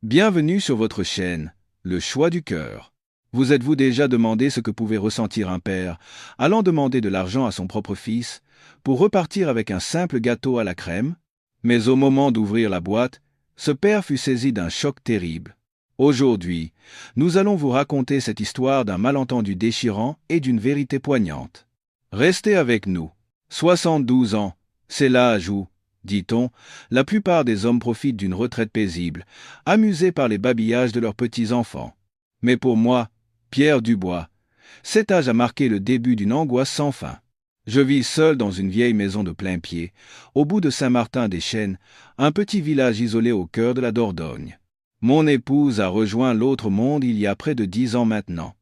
Bienvenue sur votre chaîne, Le Choix du Cœur. Vous êtes-vous déjà demandé ce que pouvait ressentir un père allant demander de l'argent à son propre fils pour repartir avec un simple gâteau à la crème? Mais au moment d'ouvrir la boîte, ce père fut saisi d'un choc terrible. Aujourd'hui, nous allons vous raconter cette histoire d'un malentendu déchirant et d'une vérité poignante. Restez avec nous. 72 ans, c'est l'âge où, dit-on, la plupart des hommes profitent d'une retraite paisible, amusés par les babillages de leurs petits-enfants. Mais pour moi, Pierre Dubois, cet âge a marqué le début d'une angoisse sans fin. Je vis seul dans une vieille maison de plain-pied, au bout de Saint-Martin-des-Chênes, un petit village isolé au cœur de la Dordogne. Mon épouse a rejoint l'autre monde il y a près de 10 ans maintenant.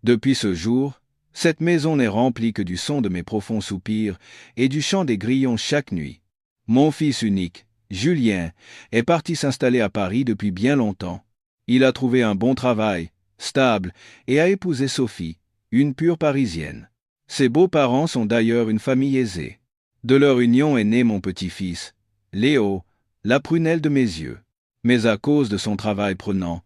Depuis ce jour, cette maison n'est remplie que du son de mes profonds soupirs et du chant des grillons chaque nuit. Mon fils unique, Julien, est parti s'installer à Paris depuis bien longtemps. Il a trouvé un bon travail, stable, et a épousé Sophie, une pure Parisienne. Ses beaux-parents sont d'ailleurs une famille aisée. De leur union est né mon petit-fils, Léo, la prunelle de mes yeux. Mais à cause de son travail prenant,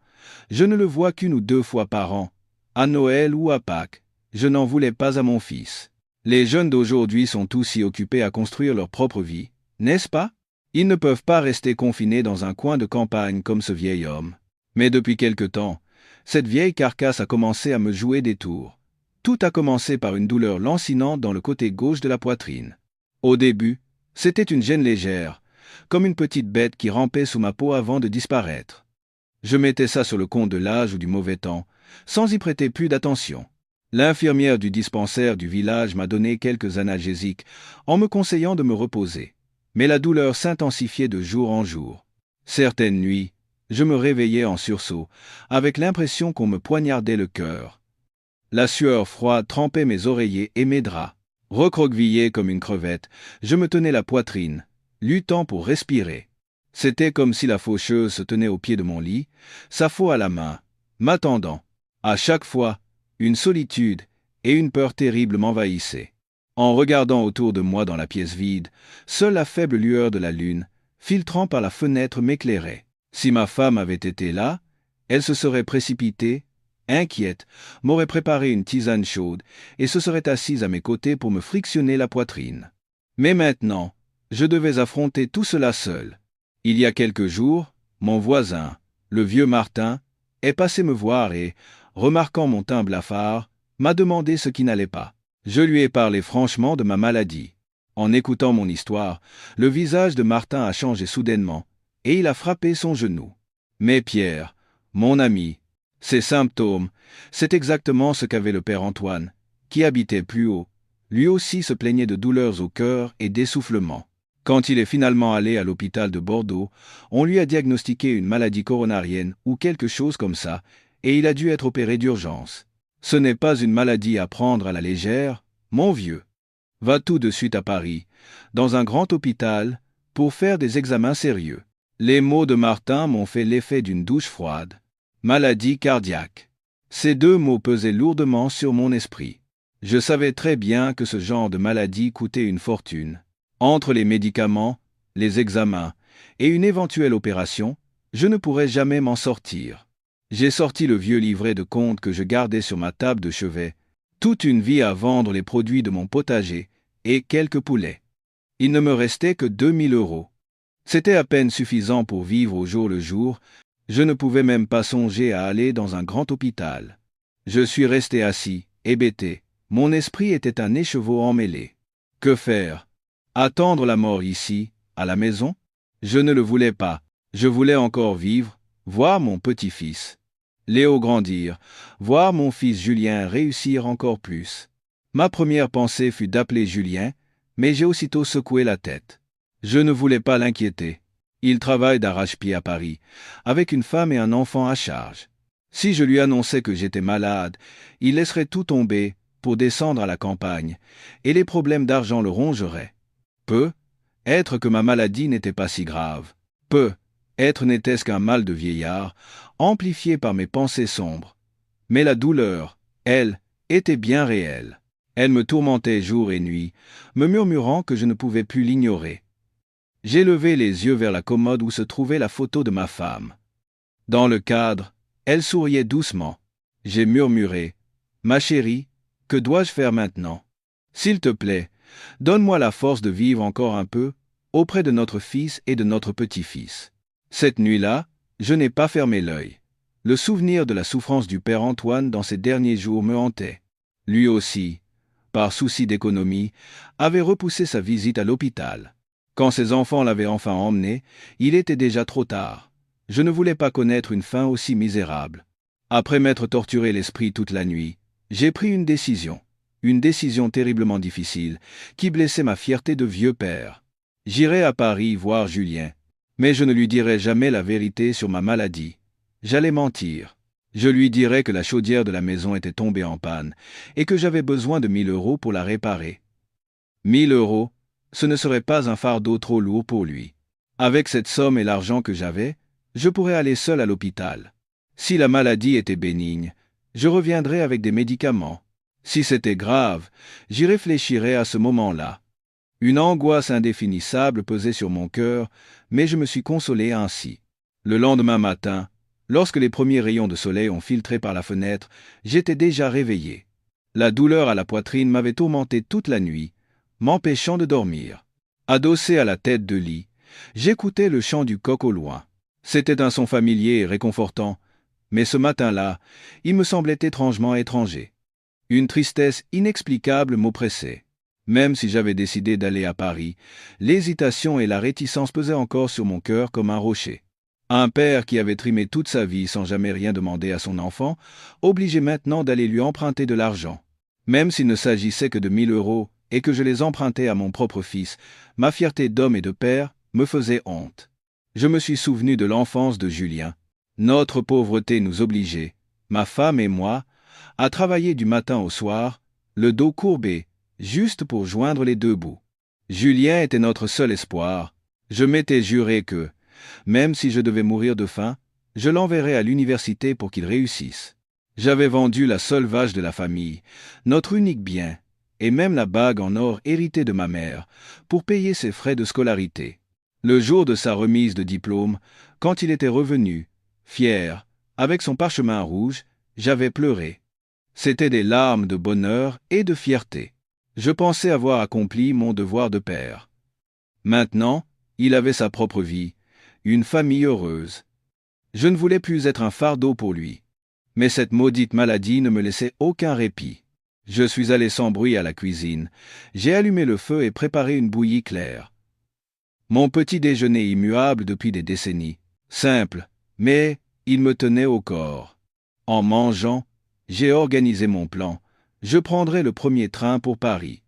je ne le vois qu'une ou deux fois par an, à Noël ou à Pâques. Je n'en voulais pas à mon fils. Les jeunes d'aujourd'hui sont tous si occupés à construire leur propre vie, n'est-ce pas? Ils ne peuvent pas rester confinés dans un coin de campagne comme ce vieil homme. Mais depuis quelque temps, cette vieille carcasse a commencé à me jouer des tours. Tout a commencé par une douleur lancinante dans le côté gauche de la poitrine. Au début, c'était une gêne légère, comme une petite bête qui rampait sous ma peau avant de disparaître. Je mettais ça sur le compte de l'âge ou du mauvais temps, sans y prêter plus d'attention. L'infirmière du dispensaire du village m'a donné quelques analgésiques en me conseillant de me reposer. Mais la douleur s'intensifiait de jour en jour. Certaines nuits, je me réveillais en sursaut, avec l'impression qu'on me poignardait le cœur. La sueur froide trempait mes oreillers et mes draps. Recroquevillé comme une crevette, je me tenais la poitrine, luttant pour respirer. C'était comme si la faucheuse se tenait au pied de mon lit, sa faux à la main, m'attendant. À chaque fois, une solitude et une peur terrible m'envahissaient. En regardant autour de moi dans la pièce vide, seule la faible lueur de la lune, filtrant par la fenêtre, m'éclairait. Si ma femme avait été là, elle se serait précipitée, inquiète, m'aurait préparé une tisane chaude et se serait assise à mes côtés pour me frictionner la poitrine. Mais maintenant, je devais affronter tout cela seul. Il y a quelques jours, mon voisin, le vieux Martin, est passé me voir et, remarquant mon teint blafard, m'a demandé ce qui n'allait pas. Je lui ai parlé franchement de ma maladie. En écoutant mon histoire, le visage de Martin a changé soudainement, et il a frappé son genou. Mais Pierre, mon ami, ces symptômes, c'est exactement ce qu'avait le père Antoine, qui habitait plus haut. Lui aussi se plaignait de douleurs au cœur et d'essoufflement. Quand il est finalement allé à l'hôpital de Bordeaux, on lui a diagnostiqué une maladie coronarienne ou quelque chose comme ça, et il a dû être opéré d'urgence. Ce n'est pas une maladie à prendre à la légère, mon vieux. Va tout de suite à Paris, dans un grand hôpital, pour faire des examens sérieux. Les mots de Martin m'ont fait l'effet d'une douche froide. Maladie cardiaque. Ces deux mots pesaient lourdement sur mon esprit. Je savais très bien que ce genre de maladie coûtait une fortune. Entre les médicaments, les examens et une éventuelle opération, je ne pourrais jamais m'en sortir. J'ai sorti le vieux livret de compte que je gardais sur ma table de chevet, toute une vie à vendre les produits de mon potager et quelques poulets. Il ne me restait que 2000 €. C'était à peine suffisant pour vivre au jour le jour, je ne pouvais même pas songer à aller dans un grand hôpital. Je suis resté assis, hébété, mon esprit était un écheveau emmêlé. Que faire? Attendre la mort ici, à la maison? Je ne le voulais pas, je voulais encore vivre, voir mon petit-fils Léo grandir, voir mon fils Julien réussir encore plus. Ma première pensée fut d'appeler Julien, mais j'ai aussitôt secoué la tête. Je ne voulais pas l'inquiéter. Il travaille d'arrache-pied à Paris, avec une femme et un enfant à charge. Si je lui annonçais que j'étais malade, il laisserait tout tomber pour descendre à la campagne, et les problèmes d'argent le rongeraient. Peu, être que ma maladie n'était pas si grave. Peu, être n'était-ce qu'un mal de vieillard, amplifié par mes pensées sombres. Mais la douleur, elle, était bien réelle. Elle me tourmentait jour et nuit, me murmurant que je ne pouvais plus l'ignorer. J'ai levé les yeux vers la commode où se trouvait la photo de ma femme. Dans le cadre, elle souriait doucement. J'ai murmuré. Ma chérie, que dois-je faire maintenant? S'il te plaît, donne-moi la force de vivre encore un peu, auprès de notre fils et de notre petit-fils. Cette nuit-là, je n'ai pas fermé l'œil. Le souvenir de la souffrance du père Antoine dans ces derniers jours me hantait. Lui aussi, par souci d'économie, avait repoussé sa visite à l'hôpital. Quand ses enfants l'avaient enfin emmené, il était déjà trop tard. Je ne voulais pas connaître une fin aussi misérable. Après m'être torturé l'esprit toute la nuit, j'ai pris une décision terriblement difficile, qui blessait ma fierté de vieux père. J'irai à Paris voir Julien, mais je ne lui dirai jamais la vérité sur ma maladie. J'allais mentir. Je lui dirais que la chaudière de la maison était tombée en panne et que j'avais besoin de 1 000 € pour la réparer. 1 000 €, ce ne serait pas un fardeau trop lourd pour lui. Avec cette somme et l'argent que j'avais, je pourrais aller seul à l'hôpital. Si la maladie était bénigne, je reviendrais avec des médicaments. Si c'était grave, j'y réfléchirais à ce moment-là. Une angoisse indéfinissable pesait sur mon cœur, mais je me suis consolé ainsi. Le lendemain matin, lorsque les premiers rayons de soleil ont filtré par la fenêtre, j'étais déjà réveillé. La douleur à la poitrine m'avait tourmenté toute la nuit, m'empêchant de dormir. Adossé à la tête de lit, j'écoutais le chant du coq au loin. C'était un son familier et réconfortant, mais ce matin-là, il me semblait étrangement étranger. Une tristesse inexplicable m'oppressait. Même si j'avais décidé d'aller à Paris, l'hésitation et la réticence pesaient encore sur mon cœur comme un rocher. Un père qui avait trimé toute sa vie sans jamais rien demander à son enfant, obligé maintenant d'aller lui emprunter de l'argent. Même s'il ne s'agissait que de 1 000 € et que je les empruntais à mon propre fils, ma fierté d'homme et de père me faisait honte. Je me suis souvenu de l'enfance de Julien. Notre pauvreté nous obligeait, ma femme et moi, à travailler du matin au soir, le dos courbé, juste pour joindre les deux bouts. Julien était notre seul espoir. Je m'étais juré que, même si je devais mourir de faim, je l'enverrais à l'université pour qu'il réussisse. J'avais vendu la seule vache de la famille, notre unique bien, et même la bague en or héritée de ma mère, pour payer ses frais de scolarité. Le jour de sa remise de diplôme, quand il était revenu, fier, avec son parchemin rouge, j'avais pleuré. C'étaient des larmes de bonheur et de fierté. Je pensais avoir accompli mon devoir de père. Maintenant, il avait sa propre vie, une famille heureuse. Je ne voulais plus être un fardeau pour lui. Mais cette maudite maladie ne me laissait aucun répit. Je suis allé sans bruit à la cuisine. J'ai allumé le feu et préparé une bouillie claire. Mon petit déjeuner immuable depuis des décennies. Simple, mais il me tenait au corps. En mangeant, j'ai organisé mon plan. Je prendrai le premier train pour Paris.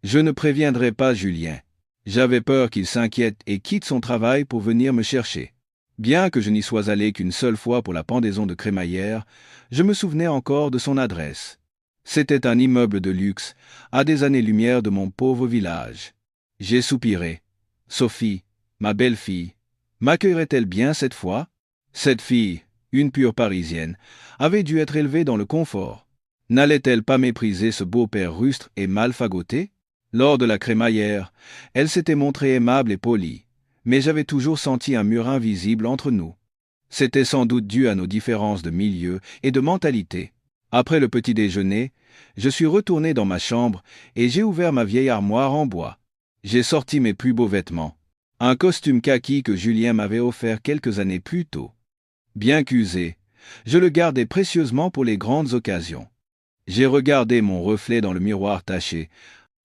Je ne préviendrai pas Julien. J'avais peur qu'il s'inquiète et quitte son travail pour venir me chercher. Bien que je n'y sois allé qu'une seule fois pour la pendaison de crémaillère, je me souvenais encore de son adresse. C'était un immeuble de luxe, à des années-lumière de mon pauvre village. J'ai soupiré. Sophie, ma belle-fille, m'accueillerait-elle bien cette fois? Cette fille, une pure Parisienne, avait dû être élevée dans le confort. N'allait-elle pas mépriser ce beau père rustre et mal fagoté? Lors de la crémaillère, elle s'était montrée aimable et polie, mais j'avais toujours senti un mur invisible entre nous. C'était sans doute dû à nos différences de milieu et de mentalité. Après le petit déjeuner, je suis retourné dans ma chambre et j'ai ouvert ma vieille armoire en bois. J'ai sorti mes plus beaux vêtements, un costume kaki que Julien m'avait offert quelques années plus tôt. Bien qu'usé, je le gardais précieusement pour les grandes occasions. J'ai regardé mon reflet dans le miroir taché.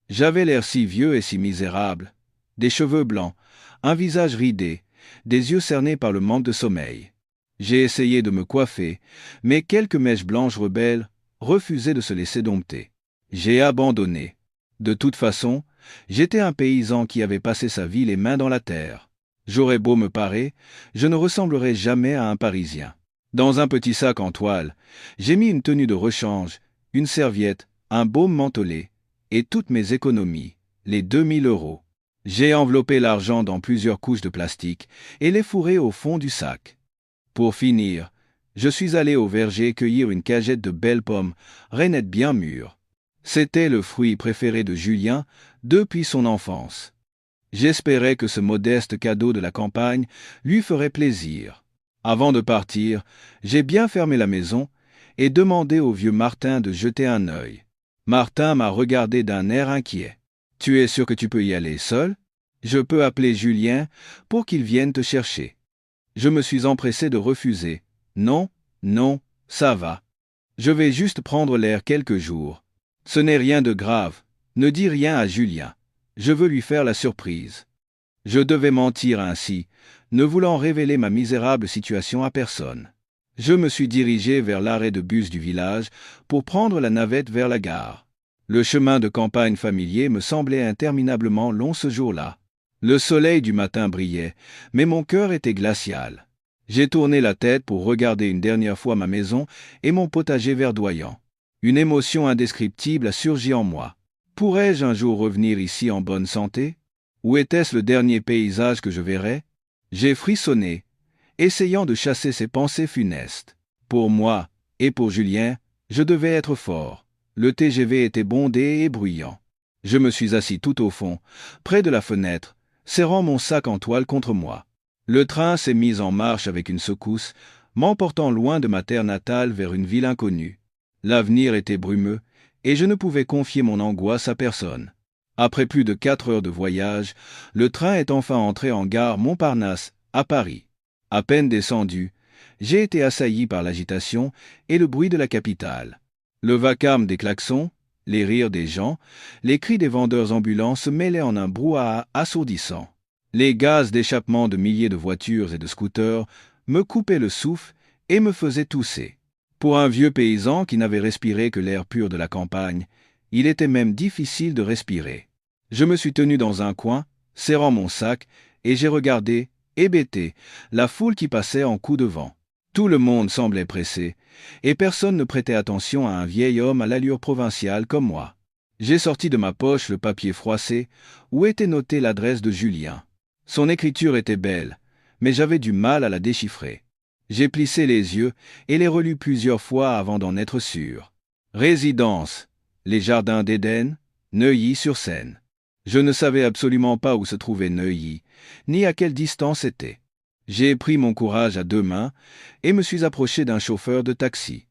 J'avais l'air si vieux et si misérable. Des cheveux blancs, un visage ridé, des yeux cernés par le manque de sommeil. J'ai essayé de me coiffer, mais quelques mèches blanches rebelles refusaient de se laisser dompter. J'ai abandonné. De toute façon, j'étais un paysan qui avait passé sa vie les mains dans la terre. J'aurais beau me parer, je ne ressemblerai jamais à un Parisien. Dans un petit sac en toile, j'ai mis une tenue de rechange, une serviette, un baume mentholé, et toutes mes économies, les 2 000 €. J'ai enveloppé l'argent dans plusieurs couches de plastique et les fourré au fond du sac. Pour finir, je suis allé au verger cueillir une cagette de belles pommes, rainettes bien mûres. C'était le fruit préféré de Julien depuis son enfance. J'espérais que ce modeste cadeau de la campagne lui ferait plaisir. Avant de partir, j'ai bien fermé la maison et demandé au vieux Martin de jeter un œil. Martin m'a regardé d'un air inquiet. « Tu es sûr que tu peux y aller seul ? Je peux appeler Julien pour qu'il vienne te chercher. » Je me suis empressé de refuser. « Non, non, ça va. Je vais juste prendre l'air quelques jours. Ce n'est rien de grave. Ne dis rien à Julien. Je veux lui faire la surprise. » Je devais mentir ainsi, ne voulant révéler ma misérable situation à personne. Je me suis dirigé vers l'arrêt de bus du village pour prendre la navette vers la gare. Le chemin de campagne familier me semblait interminablement long ce jour-là. Le soleil du matin brillait, mais mon cœur était glacial. J'ai tourné la tête pour regarder une dernière fois ma maison et mon potager verdoyant. Une émotion indescriptible a surgi en moi. Pourrais-je un jour revenir ici en bonne santé ? Ou était-ce le dernier paysage que je verrais ? J'ai frissonné, essayant de chasser ces pensées funestes. Pour moi, et pour Julien, je devais être fort. Le TGV était bondé et bruyant. Je me suis assis tout au fond, près de la fenêtre, serrant mon sac en toile contre moi. Le train s'est mis en marche avec une secousse, m'emportant loin de ma terre natale vers une ville inconnue. L'avenir était brumeux, et je ne pouvais confier mon angoisse à personne. Après plus de 4 heures de voyage, le train est enfin entré en gare Montparnasse, à Paris. À peine descendu, j'ai été assailli par l'agitation et le bruit de la capitale. Le vacarme des klaxons, les rires des gens, les cris des vendeurs ambulants se mêlaient en un brouhaha assourdissant. Les gaz d'échappement de milliers de voitures et de scooters me coupaient le souffle et me faisaient tousser. Pour un vieux paysan qui n'avait respiré que l'air pur de la campagne, il était même difficile de respirer. Je me suis tenu dans un coin, serrant mon sac, et j'ai regardé, hébété, la foule qui passait en coup de vent. Tout le monde semblait pressé, et personne ne prêtait attention à un vieil homme à l'allure provinciale comme moi. J'ai sorti de ma poche le papier froissé, où était notée l'adresse de Julien. Son écriture était belle, mais j'avais du mal à la déchiffrer. J'ai plissé les yeux et les relus plusieurs fois avant d'en être sûr. Résidence, les Jardins d'Éden, Neuilly-sur-Seine. Je ne savais absolument pas où se trouvait Neuilly, ni à quelle distance c'était. J'ai pris mon courage à 2 mains et me suis approché d'un chauffeur de taxi.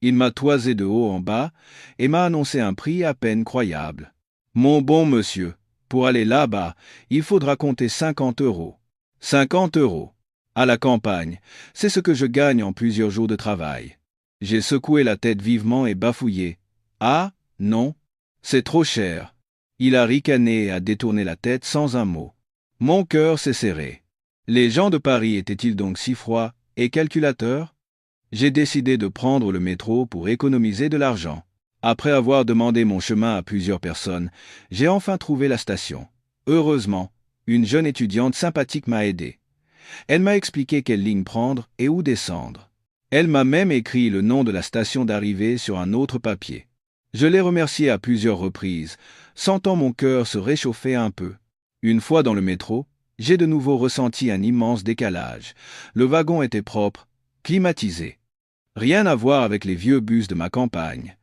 Il m'a toisé de haut en bas et m'a annoncé un prix à peine croyable. « Mon bon monsieur, pour aller là-bas, il faudra compter 50 €. 50 €. À la campagne, c'est ce que je gagne en plusieurs jours de travail. » J'ai secoué la tête vivement et bafouillé. « Ah, non, c'est trop cher. » Il a ricané et a détourné la tête sans un mot. Mon cœur s'est serré. Les gens de Paris étaient-ils donc si froids et calculateurs ? J'ai décidé de prendre le métro pour économiser de l'argent. Après avoir demandé mon chemin à plusieurs personnes, j'ai enfin trouvé la station. Heureusement, une jeune étudiante sympathique m'a aidé. Elle m'a expliqué quelle ligne prendre et où descendre. Elle m'a même écrit le nom de la station d'arrivée sur un autre papier. Je l'ai remerciée à plusieurs reprises, sentant mon cœur se réchauffer un peu. Une fois dans le métro, j'ai de nouveau ressenti un immense décalage. Le wagon était propre, climatisé. Rien à voir avec les vieux bus de ma campagne.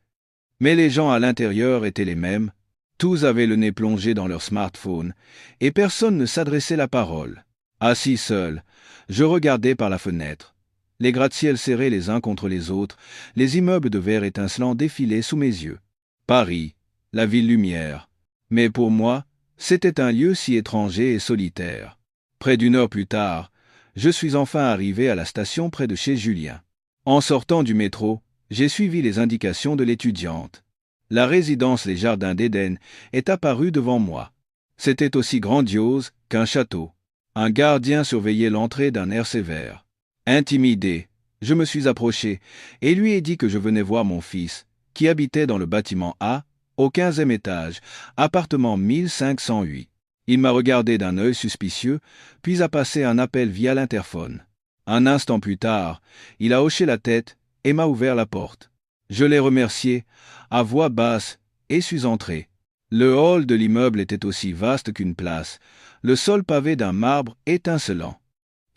Mais les gens à l'intérieur étaient les mêmes, tous avaient le nez plongé dans leur smartphone, et personne ne s'adressait la parole. Assis seul, je regardais par la fenêtre. Les gratte-ciels serrés les uns contre les autres, les immeubles de verre étincelants défilaient sous mes yeux. Paris, la ville lumière. Mais pour moi, c'était un lieu si étranger et solitaire. Près d'1 heure plus tard, je suis enfin arrivé à la station près de chez Julien. En sortant du métro, j'ai suivi les indications de l'étudiante. La résidence Les Jardins d'Éden est apparue devant moi. C'était aussi grandiose qu'un château. Un gardien surveillait l'entrée d'un air sévère. Intimidé, je me suis approché et lui ai dit que je venais voir mon fils, qui habitait dans le bâtiment A, au 15e étage, appartement 1508. Il m'a regardé d'un œil suspicieux, puis a passé un appel via l'interphone. Un instant plus tard, il a hoché la tête et m'a ouvert la porte. Je l'ai remercié, à voix basse, et suis entré. Le hall de l'immeuble était aussi vaste qu'une place, le sol pavé d'un marbre étincelant.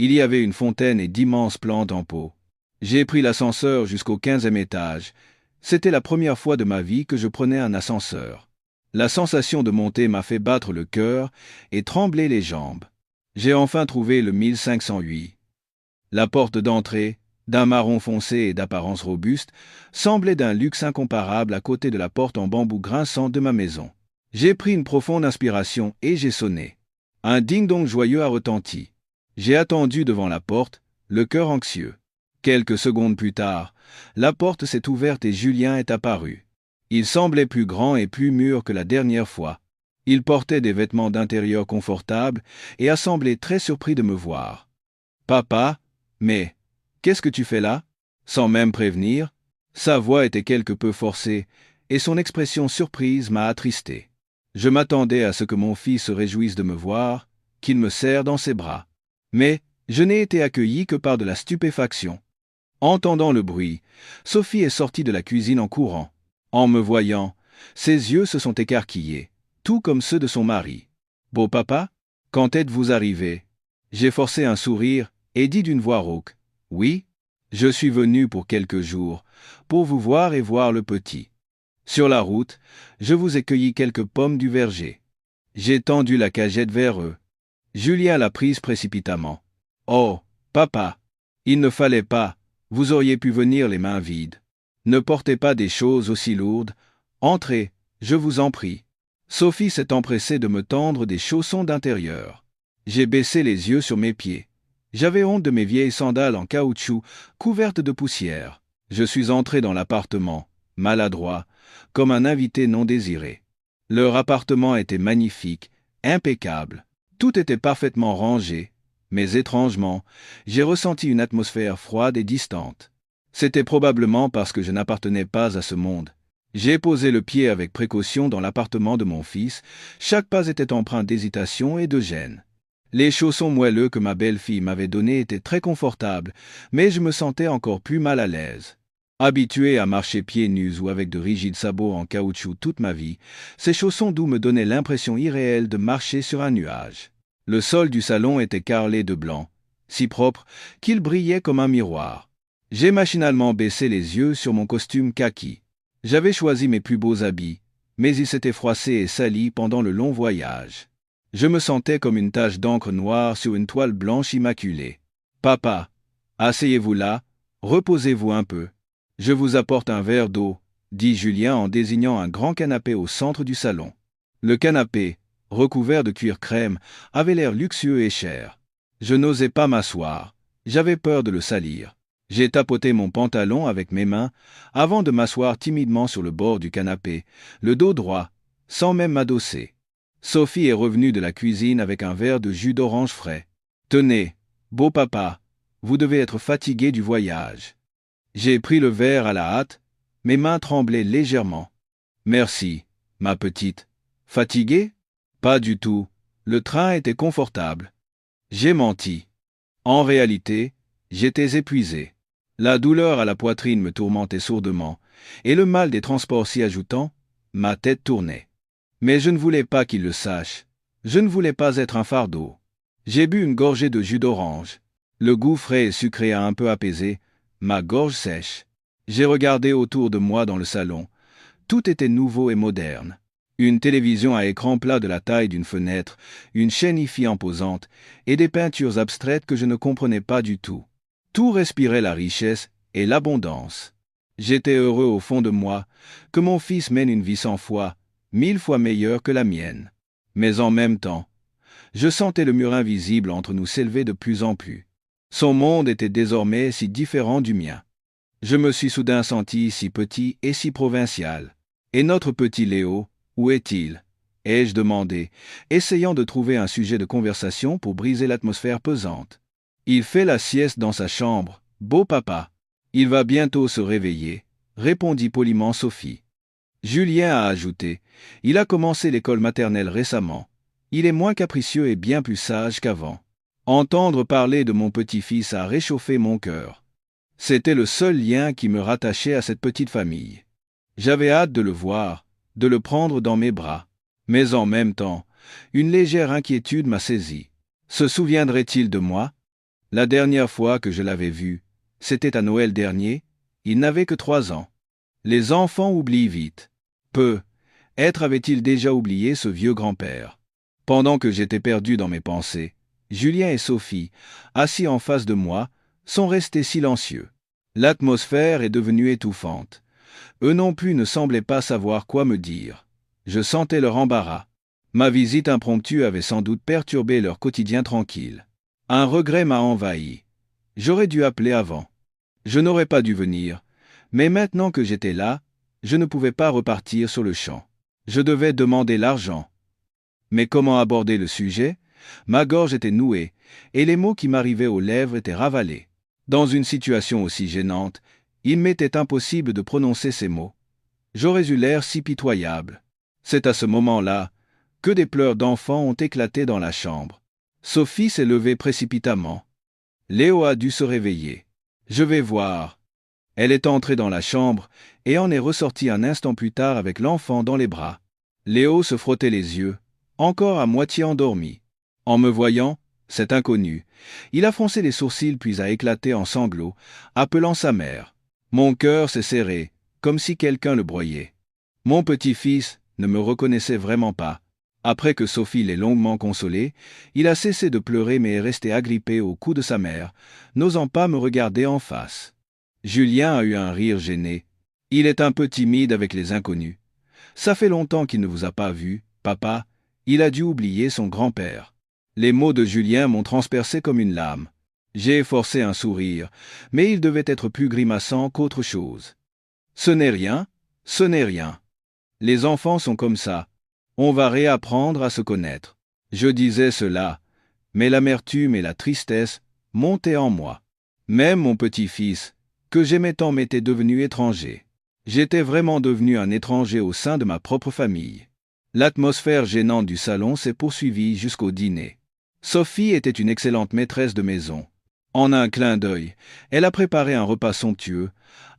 Il y avait une fontaine et d'immenses plantes en pot. J'ai pris l'ascenseur jusqu'au 15e étage. C'était la première fois de ma vie que je prenais un ascenseur. La sensation de monter m'a fait battre le cœur et trembler les jambes. J'ai enfin trouvé le 1508. La porte d'entrée, d'un marron foncé et d'apparence robuste, semblait d'un luxe incomparable à côté de la porte en bambou grinçant de ma maison. J'ai pris une profonde inspiration et j'ai sonné. Un ding-dong joyeux a retenti. J'ai attendu devant la porte, le cœur anxieux. Quelques secondes plus tard, la porte s'est ouverte et Julien est apparu. Il semblait plus grand et plus mûr que la dernière fois. Il portait des vêtements d'intérieur confortables et a semblé très surpris de me voir. « Papa, mais qu'est-ce que tu fais là ?» Sans même prévenir, sa voix était quelque peu forcée et son expression surprise m'a attristé. Je m'attendais à ce que mon fils se réjouisse de me voir, qu'il me serre dans ses bras. Mais je n'ai été accueilli que par de la stupéfaction. Entendant le bruit, Sophie est sortie de la cuisine en courant. En me voyant, ses yeux se sont écarquillés, tout comme ceux de son mari. « Beau papa, quand êtes-vous arrivé ?» J'ai forcé un sourire et dit d'une voix rauque. « Oui, je suis venu pour quelques jours, pour vous voir et voir le petit. Sur la route, je vous ai cueilli quelques pommes du verger. » J'ai tendu la cagette vers eux. Julien l'a prise précipitamment. « Oh, papa, il ne fallait pas, vous auriez pu venir les mains vides. Ne portez pas des choses aussi lourdes. Entrez, je vous en prie. » Sophie s'est empressée de me tendre des chaussons d'intérieur. J'ai baissé les yeux sur mes pieds. J'avais honte de mes vieilles sandales en caoutchouc, couvertes de poussière. Je suis entré dans l'appartement, maladroit, comme un invité non désiré. Leur appartement était magnifique, impeccable. Tout était parfaitement rangé, mais étrangement, j'ai ressenti une atmosphère froide et distante. C'était probablement parce que je n'appartenais pas à ce monde. J'ai posé le pied avec précaution dans l'appartement de mon fils, chaque pas était empreint d'hésitation et de gêne. Les chaussons moelleux que ma belle-fille m'avait donnés étaient très confortables, mais je me sentais encore plus mal à l'aise. Habitué à marcher pieds nus ou avec de rigides sabots en caoutchouc toute ma vie, ces chaussons doux me donnaient l'impression irréelle de marcher sur un nuage. Le sol du salon était carrelé de blanc, si propre qu'il brillait comme un miroir. J'ai machinalement baissé les yeux sur mon costume kaki. J'avais choisi mes plus beaux habits, mais ils s'étaient froissés et salis pendant le long voyage. Je me sentais comme une tache d'encre noire sur une toile blanche immaculée. « Papa, asseyez-vous là, reposez-vous un peu. Je vous apporte un verre d'eau, » dit Julien en désignant un grand canapé au centre du salon. Le canapé, recouvert de cuir crème, avait l'air luxueux et cher. Je n'osais pas m'asseoir, j'avais peur de le salir. J'ai tapoté mon pantalon avec mes mains avant de m'asseoir timidement sur le bord du canapé, le dos droit, sans même m'adosser. Sophie est revenue de la cuisine avec un verre de jus d'orange frais. « Tenez, beau papa, vous devez être fatigué du voyage. » J'ai pris le verre à la hâte, mes mains tremblaient légèrement. « Merci, ma petite. Fatigué ? Pas du tout, le train était confortable. » J'ai menti. En réalité, j'étais épuisé. La douleur à la poitrine me tourmentait sourdement, et le mal des transports s'y ajoutant, ma tête tournait. Mais je ne voulais pas qu'il le sache. Je ne voulais pas être un fardeau. J'ai bu une gorgée de jus d'orange. Le goût frais et sucré a un peu apaisé, ma gorge sèche. J'ai regardé autour de moi dans le salon. Tout était nouveau et moderne. Une télévision à écran plat de la taille d'une fenêtre, une chaîne hi-fi imposante, et des peintures abstraites que je ne comprenais pas du tout. Tout respirait la richesse et l'abondance. J'étais heureux au fond de moi que mon fils mène une vie sans foi, 1000 fois meilleure que la mienne. Mais en même temps, je sentais le mur invisible entre nous s'élever de plus en plus. Son monde était désormais si différent du mien. Je me suis soudain senti si petit et si provincial. Et notre petit Léo, où est-il ? Ai-je demandé, essayant de trouver un sujet de conversation pour briser l'atmosphère pesante. Il fait la sieste dans sa chambre, beau papa. Il va bientôt se réveiller, répondit poliment Sophie. Julien a ajouté, il a commencé l'école maternelle récemment. Il est moins capricieux et bien plus sage qu'avant. Entendre parler de mon petit-fils a réchauffé mon cœur. C'était le seul lien qui me rattachait à cette petite famille. J'avais hâte de le voir, de le prendre dans mes bras. Mais en même temps, une légère inquiétude m'a saisi. Se souviendrait-il de moi ? La dernière fois que je l'avais vu, c'était à Noël dernier, il n'avait que 3 ans. Les enfants oublient vite. Peu. Être avait-il déjà oublié ce vieux grand-père. Pendant que j'étais perdu dans mes pensées, Julien et Sophie, assis en face de moi, sont restés silencieux. L'atmosphère est devenue étouffante. Eux non plus ne semblaient pas savoir quoi me dire. Je sentais leur embarras. Ma visite impromptue avait sans doute perturbé leur quotidien tranquille. Un regret m'a envahi. J'aurais dû appeler avant. Je n'aurais pas dû venir. Mais maintenant que j'étais là, je ne pouvais pas repartir sur le champ. Je devais demander l'argent. Mais comment aborder le sujet? Ma gorge était nouée, et les mots qui m'arrivaient aux lèvres étaient ravalés. Dans une situation aussi gênante, il m'était impossible de prononcer ces mots. J'aurais eu l'air si pitoyable. C'est à ce moment-là que des pleurs d'enfants ont éclaté dans la chambre. Sophie s'est levée précipitamment. Léo a dû se réveiller. Je vais voir. Elle est entrée dans la chambre et en est ressortie un instant plus tard avec l'enfant dans les bras. Léo se frottait les yeux, encore à moitié endormi. En me voyant, cet inconnu, il a froncé les sourcils puis a éclaté en sanglots, appelant sa mère. Mon cœur s'est serré, comme si quelqu'un le broyait. Mon petit-fils ne me reconnaissait vraiment pas. Après que Sophie l'ait longuement consolé, il a cessé de pleurer mais est resté agrippé au cou de sa mère, n'osant pas me regarder en face. Julien a eu un rire gêné. Il est un peu timide avec les inconnus. Ça fait longtemps qu'il ne vous a pas vu, papa. Il a dû oublier son grand-père. Les mots de Julien m'ont transpercé comme une lame. J'ai forcé un sourire, mais il devait être plus grimaçant qu'autre chose. Ce n'est rien, ce n'est rien. Les enfants sont comme ça. On va réapprendre à se connaître. Je disais cela, mais l'amertume et la tristesse montaient en moi. Même mon petit-fils, que j'aimais tant, m'était devenu étranger. J'étais vraiment devenu un étranger au sein de ma propre famille. L'atmosphère gênante du salon s'est poursuivie jusqu'au dîner. Sophie était une excellente maîtresse de maison. En un clin d'œil, elle a préparé un repas somptueux,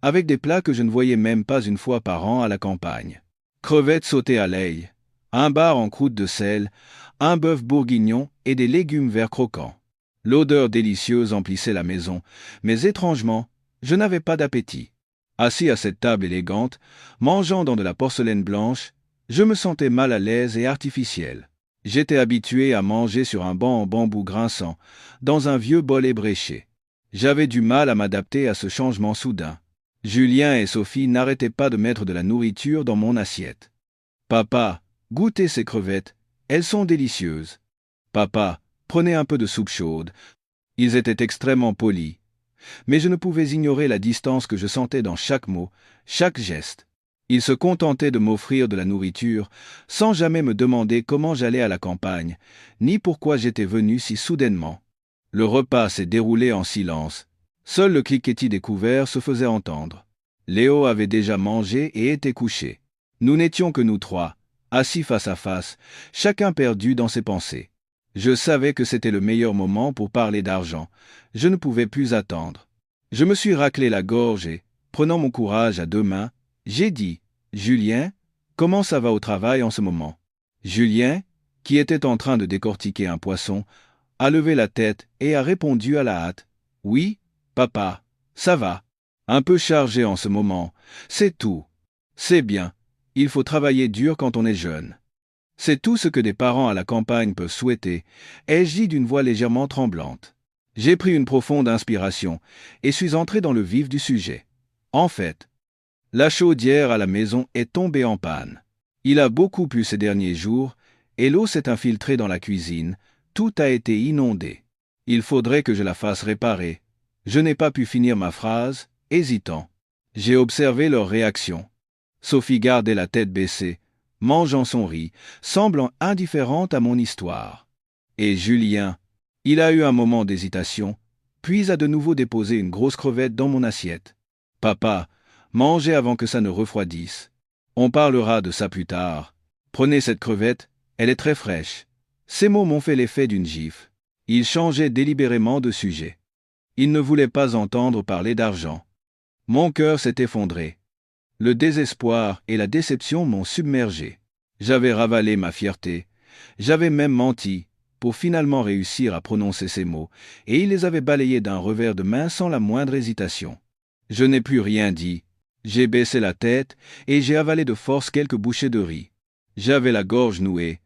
avec des plats que je ne voyais même pas une fois par an à la campagne. Crevettes sautées à l'ail, un bar en croûte de sel, un bœuf bourguignon et des légumes verts croquants. L'odeur délicieuse emplissait la maison, mais étrangement, je n'avais pas d'appétit. Assis à cette table élégante, mangeant dans de la porcelaine blanche, je me sentais mal à l'aise et artificiel. J'étais habitué à manger sur un banc en bambou grinçant, dans un vieux bol ébréché. J'avais du mal à m'adapter à ce changement soudain. Julien et Sophie n'arrêtaient pas de mettre de la nourriture dans mon assiette. « Papa, goûtez ces crevettes, elles sont délicieuses. Papa, prenez un peu de soupe chaude. » Ils étaient extrêmement polis. Mais je ne pouvais ignorer la distance que je sentais dans chaque mot, chaque geste. Ils se contentaient de m'offrir de la nourriture, sans jamais me demander comment j'allais à la campagne, ni pourquoi j'étais venu si soudainement. Le repas s'est déroulé en silence. Seul le cliquetis des couverts se faisait entendre. Léo avait déjà mangé et était couché. Nous n'étions que nous trois, assis face à face, chacun perdu dans ses pensées. Je savais que c'était le meilleur moment pour parler d'argent. Je ne pouvais plus attendre. Je me suis raclé la gorge et, prenant mon courage à deux mains, j'ai dit « Julien, comment ça va au travail en ce moment ?» Julien, qui était en train de décortiquer un poisson, a levé la tête et a répondu à la hâte « Oui, papa, ça va. Un peu chargé en ce moment, c'est tout. C'est bien, il faut travailler dur quand on est jeune. » C'est tout ce que des parents à la campagne peuvent souhaiter, ai-je dit d'une voix légèrement tremblante. J'ai pris une profonde inspiration et suis entré dans le vif du sujet. En fait, la chaudière à la maison est tombée en panne. Il a beaucoup plu ces derniers jours et l'eau s'est infiltrée dans la cuisine. Tout a été inondé. Il faudrait que je la fasse réparer. Je n'ai pas pu finir ma phrase, hésitant. J'ai observé leur réaction. Sophie gardait la tête baissée, mangeant son riz, semblant indifférente à mon histoire. Et Julien, il a eu un moment d'hésitation, puis a de nouveau déposé une grosse crevette dans mon assiette. « Papa, mangez avant que ça ne refroidisse. On parlera de ça plus tard. Prenez cette crevette, elle est très fraîche. » Ces mots m'ont fait l'effet d'une gifle. Il changeait délibérément de sujet. Il ne voulait pas entendre parler d'argent. Mon cœur s'est effondré. Le désespoir et la déception m'ont submergé. J'avais ravalé ma fierté. J'avais même menti, pour finalement réussir à prononcer ces mots, et il les avait balayés d'un revers de main sans la moindre hésitation. Je n'ai plus rien dit. J'ai baissé la tête, et j'ai avalé de force quelques bouchées de riz. J'avais la gorge nouée,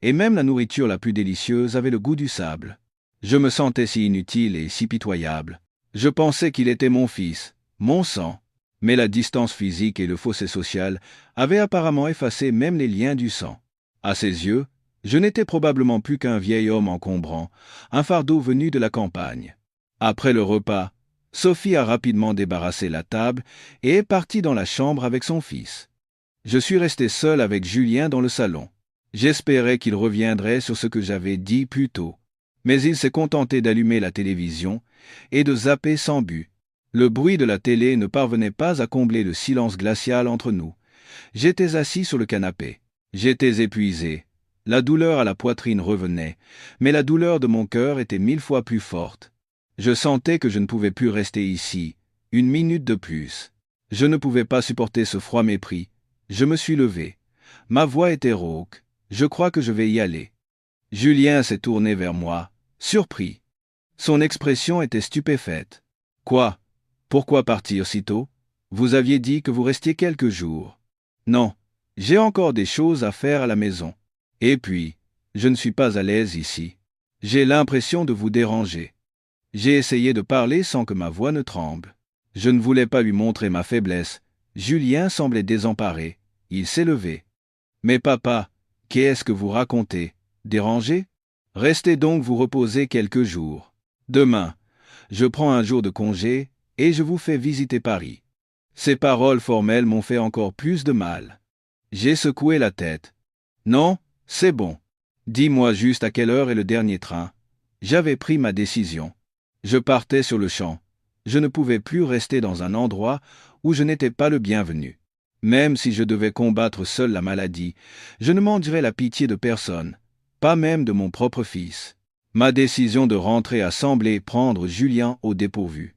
et même la nourriture la plus délicieuse avait le goût du sable. Je me sentais si inutile et si pitoyable. Je pensais qu'il était mon fils, mon sang. Mais la distance physique et le fossé social avaient apparemment effacé même les liens du sang. À ses yeux, je n'étais probablement plus qu'un vieil homme encombrant, un fardeau venu de la campagne. Après le repas, Sophie a rapidement débarrassé la table et est partie dans la chambre avec son fils. Je suis resté seul avec Julien dans le salon. J'espérais qu'il reviendrait sur ce que j'avais dit plus tôt. Mais il s'est contenté d'allumer la télévision et de zapper sans but. Le bruit de la télé ne parvenait pas à combler le silence glacial entre nous. J'étais assis sur le canapé. J'étais épuisé. La douleur à la poitrine revenait, mais la douleur de mon cœur était 1000 fois plus forte. Je sentais que je ne pouvais plus rester ici, une minute de plus. Je ne pouvais pas supporter ce froid mépris. Je me suis levé. Ma voix était rauque. Je crois que je vais y aller. Julien s'est tourné vers moi, surpris. Son expression était stupéfaite. Quoi? Pourquoi partir si tôt? Vous aviez dit que vous restiez quelques jours. Non, j'ai encore des choses à faire à la maison. Et puis, je ne suis pas à l'aise ici. J'ai l'impression de vous déranger. J'ai essayé de parler sans que ma voix ne tremble. Je ne voulais pas lui montrer ma faiblesse. Julien semblait désemparé. Il s'est levé. Mais papa, qu'est-ce que vous racontez? Dérangé? Restez donc vous reposer quelques jours. Demain, je prends un jour de congé et je vous fais visiter Paris. Ces paroles formelles m'ont fait encore plus de mal. J'ai secoué la tête. Non, c'est bon. Dis-moi juste à quelle heure est le dernier train. J'avais pris ma décision. Je partais sur le champ. Je ne pouvais plus rester dans un endroit où je n'étais pas le bienvenu. Même si je devais combattre seul la maladie, je ne mendierais la pitié de personne, pas même de mon propre fils. Ma décision de rentrer a semblé prendre Julien au dépourvu.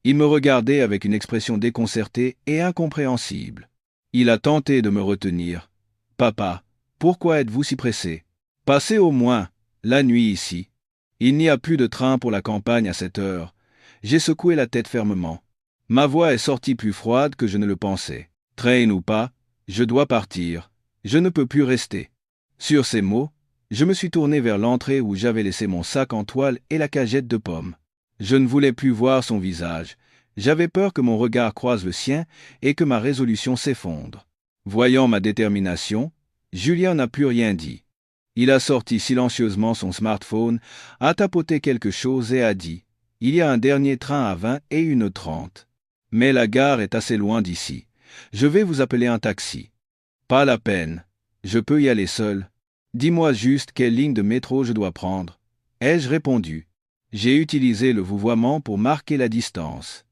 Il me regardait avec une expression déconcertée et incompréhensible. Il a tenté de me retenir. « Papa, pourquoi êtes-vous si pressé? Passez au moins la nuit ici. Il n'y a plus de train pour la campagne à cette heure. » J'ai secoué la tête fermement. Ma voix est sortie plus froide que je ne le pensais. Train ou pas, je dois partir. Je ne peux plus rester. Sur ces mots, je me suis tourné vers l'entrée où j'avais laissé mon sac en toile et la cagette de pommes. Je ne voulais plus voir son visage. J'avais peur que mon regard croise le sien et que ma résolution s'effondre. Voyant ma détermination, Julien n'a plus rien dit. Il a sorti silencieusement son smartphone, a tapoté quelque chose et a dit « Il y a un dernier train à 21h30. Mais la gare est assez loin d'ici. Je vais vous appeler un taxi. » Pas la peine. Je peux y aller seul. Dis-moi juste quelle ligne de métro je dois prendre. Ai-je répondu. J'ai utilisé le vouvoiement pour marquer la distance.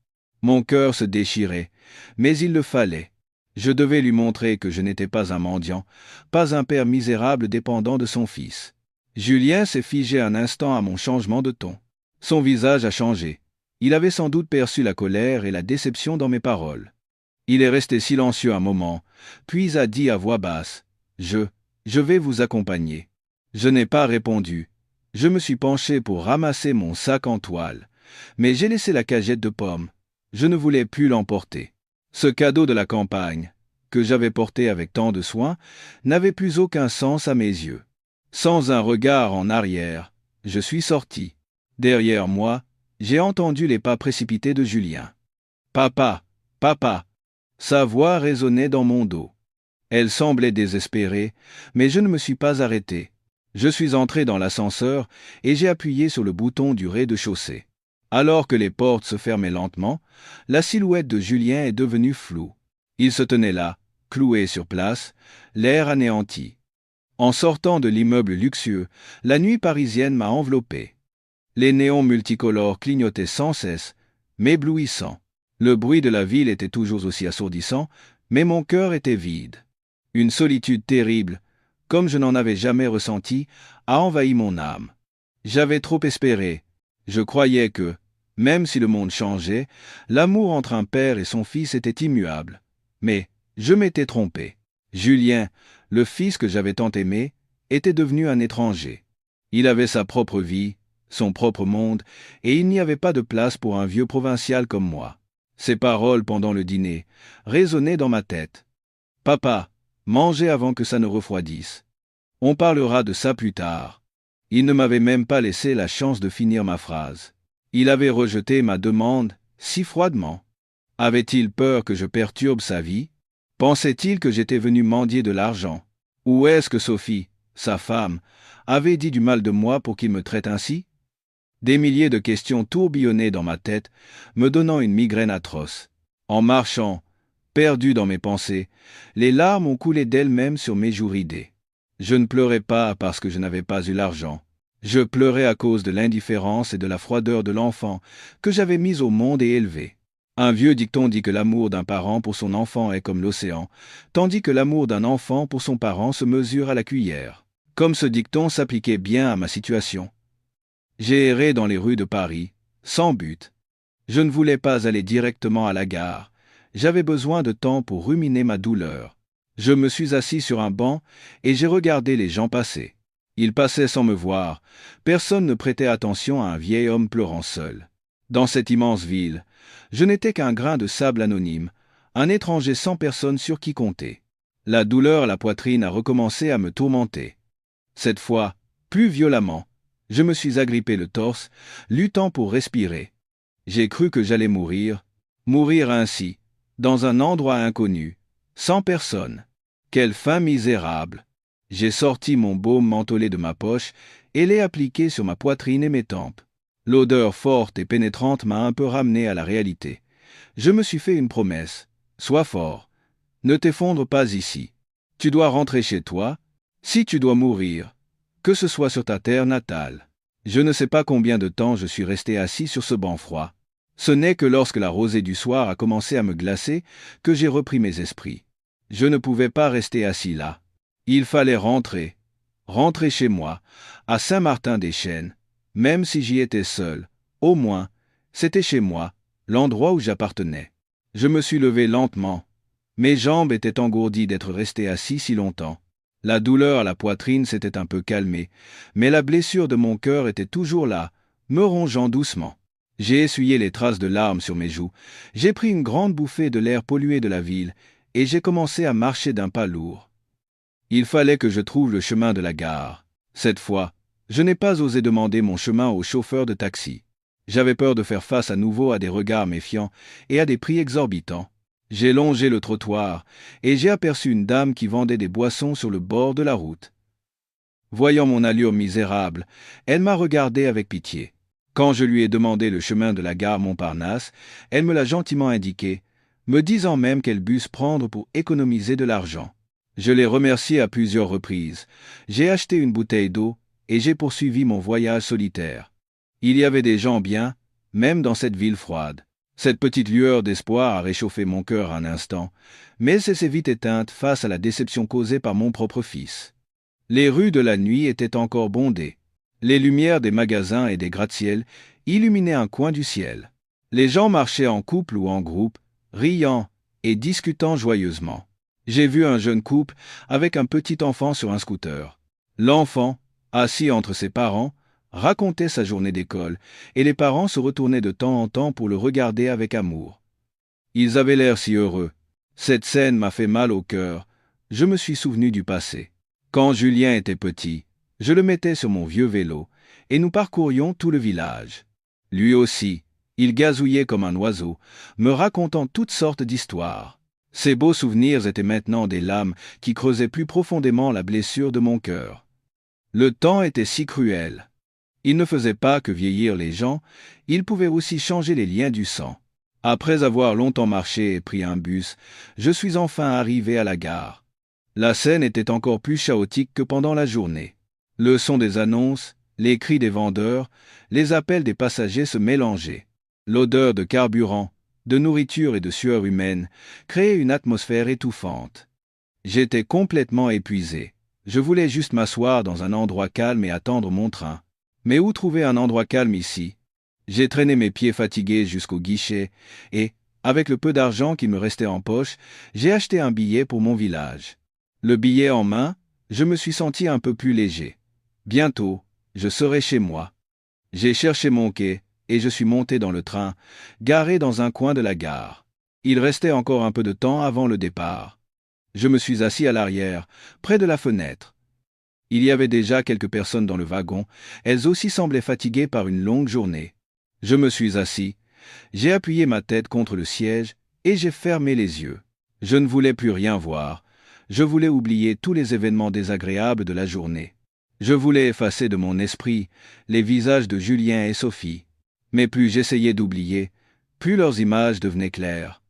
Mon cœur se déchirait, mais il le fallait. Je devais lui montrer que je n'étais pas un mendiant, pas un père misérable dépendant de son fils. Julien s'est figé un instant à mon changement de ton. Son visage a changé. Il avait sans doute perçu la colère et la déception dans mes paroles. Il est resté silencieux un moment, puis a dit à voix basse « Je vais vous accompagner. » Je n'ai pas répondu. Je me suis penché pour ramasser mon sac en toile, mais j'ai laissé la cagette de pommes. Je ne voulais plus l'emporter. Ce cadeau de la campagne, que j'avais porté avec tant de soin, n'avait plus aucun sens à mes yeux. Sans un regard en arrière, je suis sorti. Derrière moi, j'ai entendu les pas précipités de Julien. « Papa, papa !» Sa voix résonnait dans mon dos. Elle semblait désespérée, mais je ne me suis pas arrêté. Je suis entré dans l'ascenseur et j'ai appuyé sur le bouton du rez-de-chaussée. Alors que les portes se fermaient lentement, la silhouette de Julien est devenue floue. Il se tenait là, cloué sur place, l'air anéanti. En sortant de l'immeuble luxueux, la nuit parisienne m'a enveloppé. Les néons multicolores clignotaient sans cesse, m'éblouissant. Le bruit de la ville était toujours aussi assourdissant, mais mon cœur était vide. Une solitude terrible, comme je n'en avais jamais ressenti, a envahi mon âme. J'avais trop espéré. Je croyais que, même si le monde changeait, l'amour entre un père et son fils était immuable. Mais je m'étais trompé. Julien, le fils que j'avais tant aimé, était devenu un étranger. Il avait sa propre vie, son propre monde, et il n'y avait pas de place pour un vieux provincial comme moi. Ces paroles pendant le dîner résonnaient dans ma tête. « Papa, mangez avant que ça ne refroidisse. On parlera de ça plus tard. » Il ne m'avait même pas laissé la chance de finir ma phrase. Il avait rejeté ma demande si froidement. Avait-il peur que je perturbe sa vie? Pensait-il que j'étais venu mendier de l'argent? Ou est-ce que Sophie, sa femme, avait dit du mal de moi pour qu'il me traite ainsi? Des milliers de questions tourbillonnaient dans ma tête, me donnant une migraine atroce. En marchant, perdu dans mes pensées, les larmes ont coulé d'elles-mêmes sur mes joues ridées. Je ne pleurais pas parce que je n'avais pas eu l'argent. Je pleurais à cause de l'indifférence et de la froideur de l'enfant que j'avais mis au monde et élevé. Un vieux dicton dit que l'amour d'un parent pour son enfant est comme l'océan, tandis que l'amour d'un enfant pour son parent se mesure à la cuillère. Comme ce dicton s'appliquait bien à ma situation. J'ai erré dans les rues de Paris, sans but. Je ne voulais pas aller directement à la gare. J'avais besoin de temps pour ruminer ma douleur. Je me suis assis sur un banc et j'ai regardé les gens passer. Ils passaient sans me voir. Personne ne prêtait attention à un vieil homme pleurant seul. Dans cette immense ville, je n'étais qu'un grain de sable anonyme, un étranger sans personne sur qui compter. La douleur à la poitrine a recommencé à me tourmenter. Cette fois, plus violemment, je me suis agrippé le torse, luttant pour respirer. J'ai cru que j'allais mourir ainsi, dans un endroit inconnu, sans personne. Quelle fin misérable! J'ai sorti mon baume mentholé de ma poche et l'ai appliqué sur ma poitrine et mes tempes. L'odeur forte et pénétrante m'a un peu ramené à la réalité. Je me suis fait une promesse. Sois fort. Ne t'effondre pas ici. Tu dois rentrer chez toi. Si tu dois mourir, que ce soit sur ta terre natale. Je ne sais pas combien de temps je suis resté assis sur ce banc froid. Ce n'est que lorsque la rosée du soir a commencé à me glacer que j'ai repris mes esprits. Je ne pouvais pas rester assis là. Il fallait rentrer chez moi, à Saint-Martin-des-Chênes, même si j'y étais seul. Au moins, c'était chez moi, l'endroit où j'appartenais. Je me suis levé lentement. Mes jambes étaient engourdies d'être resté assis si longtemps. La douleur à la poitrine s'était un peu calmée, mais la blessure de mon cœur était toujours là, me rongeant doucement. J'ai essuyé les traces de larmes sur mes joues, j'ai pris une grande bouffée de l'air pollué de la ville, et j'ai commencé à marcher d'un pas lourd. Il fallait que je trouve le chemin de la gare. Cette fois, je n'ai pas osé demander mon chemin au chauffeur de taxi. J'avais peur de faire face à nouveau à des regards méfiants et à des prix exorbitants. J'ai longé le trottoir et j'ai aperçu une dame qui vendait des boissons sur le bord de la route. Voyant mon allure misérable, elle m'a regardé avec pitié. Quand je lui ai demandé le chemin de la gare Montparnasse, elle me l'a gentiment indiqué, me disant même quel bus prendre pour économiser de l'argent. Je l'ai remerciée à plusieurs reprises. J'ai acheté une bouteille d'eau et j'ai poursuivi mon voyage solitaire. Il y avait des gens bien, même dans cette ville froide. Cette petite lueur d'espoir a réchauffé mon cœur un instant, mais elle s'est vite éteinte face à la déception causée par mon propre fils. Les rues de la nuit étaient encore bondées. Les lumières des magasins et des gratte-ciels illuminaient un coin du ciel. Les gens marchaient en couple ou en groupe, riant et discutant joyeusement. J'ai vu un jeune couple avec un petit enfant sur un scooter. L'enfant, assis entre ses parents, racontait sa journée d'école, et les parents se retournaient de temps en temps pour le regarder avec amour. Ils avaient l'air si heureux. Cette scène m'a fait mal au cœur. Je me suis souvenu du passé. Quand Julien était petit, je le mettais sur mon vieux vélo, et nous parcourions tout le village. Lui aussi, il gazouillait comme un oiseau, me racontant toutes sortes d'histoires. Ces beaux souvenirs étaient maintenant des lames qui creusaient plus profondément la blessure de mon cœur. Le temps était si cruel. Il ne faisait pas que vieillir les gens, il pouvait aussi changer les liens du sang. Après avoir longtemps marché et pris un bus, je suis enfin arrivé à la gare. La scène était encore plus chaotique que pendant la journée. Le son des annonces, les cris des vendeurs, les appels des passagers se mélangeaient. L'odeur de carburant, de nourriture et de sueur humaine créait une atmosphère étouffante. J'étais complètement épuisé. Je voulais juste m'asseoir dans un endroit calme et attendre mon train. Mais où trouver un endroit calme ici? J'ai traîné mes pieds fatigués jusqu'au guichet et, avec le peu d'argent qui me restait en poche, j'ai acheté un billet pour mon village. Le billet en main, je me suis senti un peu plus léger. Bientôt, je serai chez moi. J'ai cherché mon quai et je suis monté dans le train, garé dans un coin de la gare. Il restait encore un peu de temps avant le départ. Je me suis assis à l'arrière, près de la fenêtre. Il y avait déjà quelques personnes dans le wagon, elles aussi semblaient fatiguées par une longue journée. Je me suis assis, j'ai appuyé ma tête contre le siège et j'ai fermé les yeux. Je ne voulais plus rien voir. Je voulais oublier tous les événements désagréables de la journée. Je voulais effacer de mon esprit les visages de Julien et Sophie. Mais plus j'essayais d'oublier, plus leurs images devenaient claires.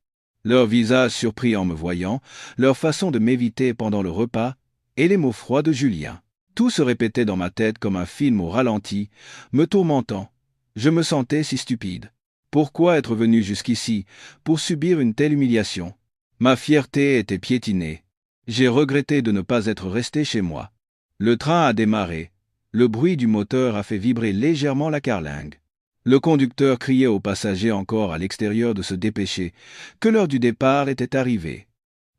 Leurs visages surpris en me voyant, leur façon de m'éviter pendant le repas, et les mots froids de Julien. Tout se répétait dans ma tête comme un film au ralenti, me tourmentant. Je me sentais si stupide. Pourquoi être venu jusqu'ici pour subir une telle humiliation? Ma fierté était piétinée. J'ai regretté de ne pas être resté chez moi. Le train a démarré. Le bruit du moteur a fait vibrer légèrement la carlingue. Le conducteur criait aux passagers encore à l'extérieur de se dépêcher, que l'heure du départ était arrivée.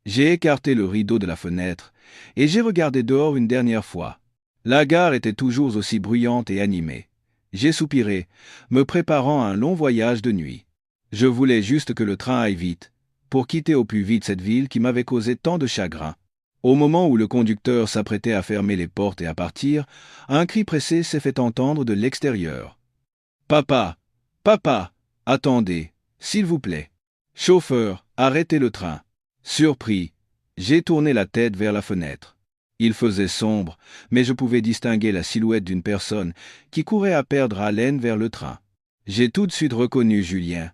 J'ai écarté le rideau de la fenêtre et j'ai regardé dehors une dernière fois. La gare était toujours aussi bruyante et animée. J'ai soupiré, me préparant à un long voyage de nuit. Je voulais juste que le train aille vite, pour quitter au plus vite cette ville qui m'avait causé tant de chagrin. Au moment où le conducteur s'apprêtait à fermer les portes et à partir, un cri pressé s'est fait entendre de l'extérieur. « Papa! Papa! Attendez, s'il vous plaît! Chauffeur, arrêtez le train! » Surpris, j'ai tourné la tête vers la fenêtre. Il faisait sombre, mais je pouvais distinguer la silhouette d'une personne qui courait à perdre haleine vers le train. J'ai tout de suite reconnu Julien.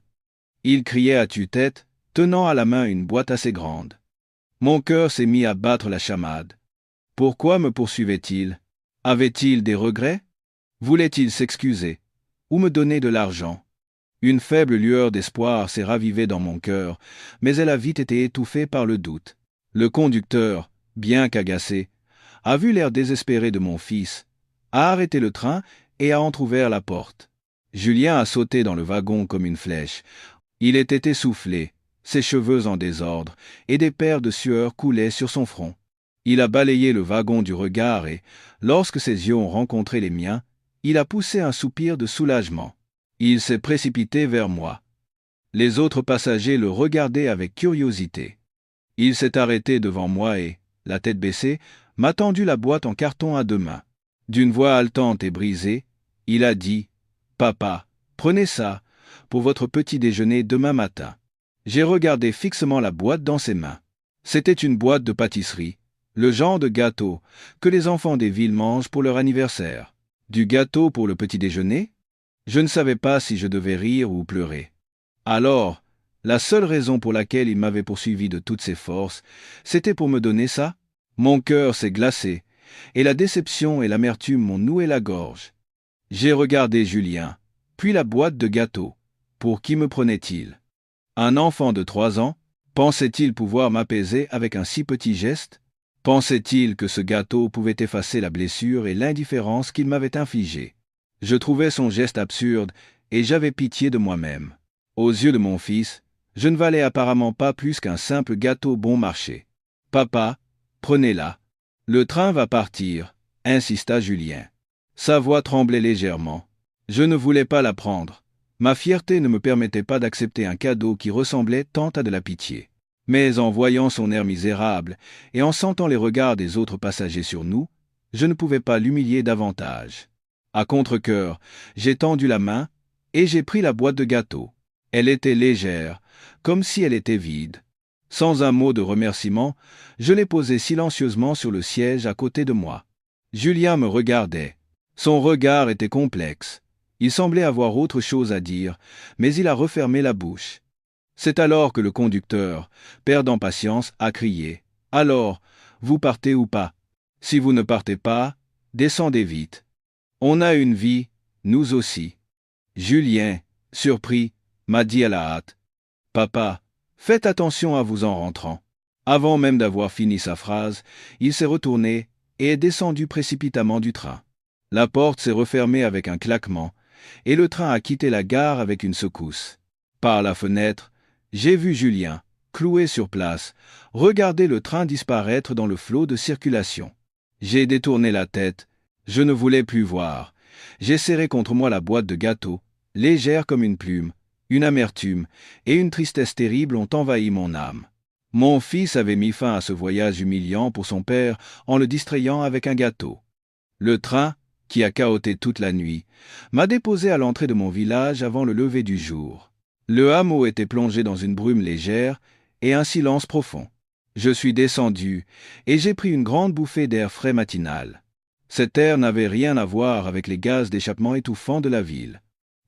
Il criait à tue-tête, tenant à la main une boîte assez grande. Mon cœur s'est mis à battre la chamade. Pourquoi me poursuivait-il? Avait-il des regrets? Voulait-il s'excuser? Ou me donner de l'argent? Une faible lueur d'espoir s'est ravivée dans mon cœur, mais elle a vite été étouffée par le doute. Le conducteur, bien qu'agacé, a vu l'air désespéré de mon fils, a arrêté le train et a entrouvert la porte. Julien a sauté dans le wagon comme une flèche. Il était essoufflé, ses cheveux en désordre, et des paires de sueur coulaient sur son front. Il a balayé le wagon du regard et, lorsque ses yeux ont rencontré les miens, il a poussé un soupir de soulagement. Il s'est précipité vers moi. Les autres passagers le regardaient avec curiosité. Il s'est arrêté devant moi et, la tête baissée, m'a tendu la boîte en carton à deux mains. D'une voix haletante et brisée, il a dit « Papa, prenez ça, pour votre petit déjeuner demain matin. » J'ai regardé fixement la boîte dans ses mains. C'était une boîte de pâtisserie, le genre de gâteau que les enfants des villes mangent pour leur anniversaire. Du gâteau pour le petit déjeuner? Je ne savais pas si je devais rire ou pleurer. Alors, la seule raison pour laquelle il m'avait poursuivi de toutes ses forces, c'était pour me donner ça? Mon cœur s'est glacé, et la déception et l'amertume m'ont noué la gorge. J'ai regardé Julien, puis la boîte de gâteaux. Pour qui me prenait-il? Un enfant de 3 ans? Pensait-il pouvoir m'apaiser avec un si petit geste? Pensait-il que ce gâteau pouvait effacer la blessure et l'indifférence qu'il m'avait infligée? Je trouvais son geste absurde et j'avais pitié de moi-même. Aux yeux de mon fils, je ne valais apparemment pas plus qu'un simple gâteau bon marché. « Papa, prenez-la. Le train va partir, » insista Julien. Sa voix tremblait légèrement. Je ne voulais pas la prendre. Ma fierté ne me permettait pas d'accepter un cadeau qui ressemblait tant à de la pitié. Mais en voyant son air misérable et en sentant les regards des autres passagers sur nous, je ne pouvais pas l'humilier davantage. À contre-cœur, j'ai tendu la main et j'ai pris la boîte de gâteaux. Elle était légère, comme si elle était vide. Sans un mot de remerciement, je l'ai posée silencieusement sur le siège à côté de moi. Julien me regardait. Son regard était complexe. Il semblait avoir autre chose à dire, mais il a refermé la bouche. C'est alors que le conducteur, perdant patience, a crié « Alors, vous partez ou pas? Si vous ne partez pas, descendez vite. On a une vie, nous aussi. » Julien, surpris, m'a dit à la hâte « Papa, faites attention à vous en rentrant. » Avant même d'avoir fini sa phrase, il s'est retourné et est descendu précipitamment du train. La porte s'est refermée avec un claquement, et le train a quitté la gare avec une secousse. Par la fenêtre, j'ai vu Julien, cloué sur place, regarder le train disparaître dans le flot de circulation. J'ai détourné la tête, je ne voulais plus voir. J'ai serré contre moi la boîte de gâteaux, légère comme une plume. Une amertume et une tristesse terrible ont envahi mon âme. Mon fils avait mis fin à ce voyage humiliant pour son père en le distrayant avec un gâteau. Le train, qui a cahoté toute la nuit, m'a déposé à l'entrée de mon village avant le lever du jour. Le hameau était plongé dans une brume légère et un silence profond. Je suis descendu et j'ai pris une grande bouffée d'air frais matinal. Cet air n'avait rien à voir avec les gaz d'échappement étouffants de la ville.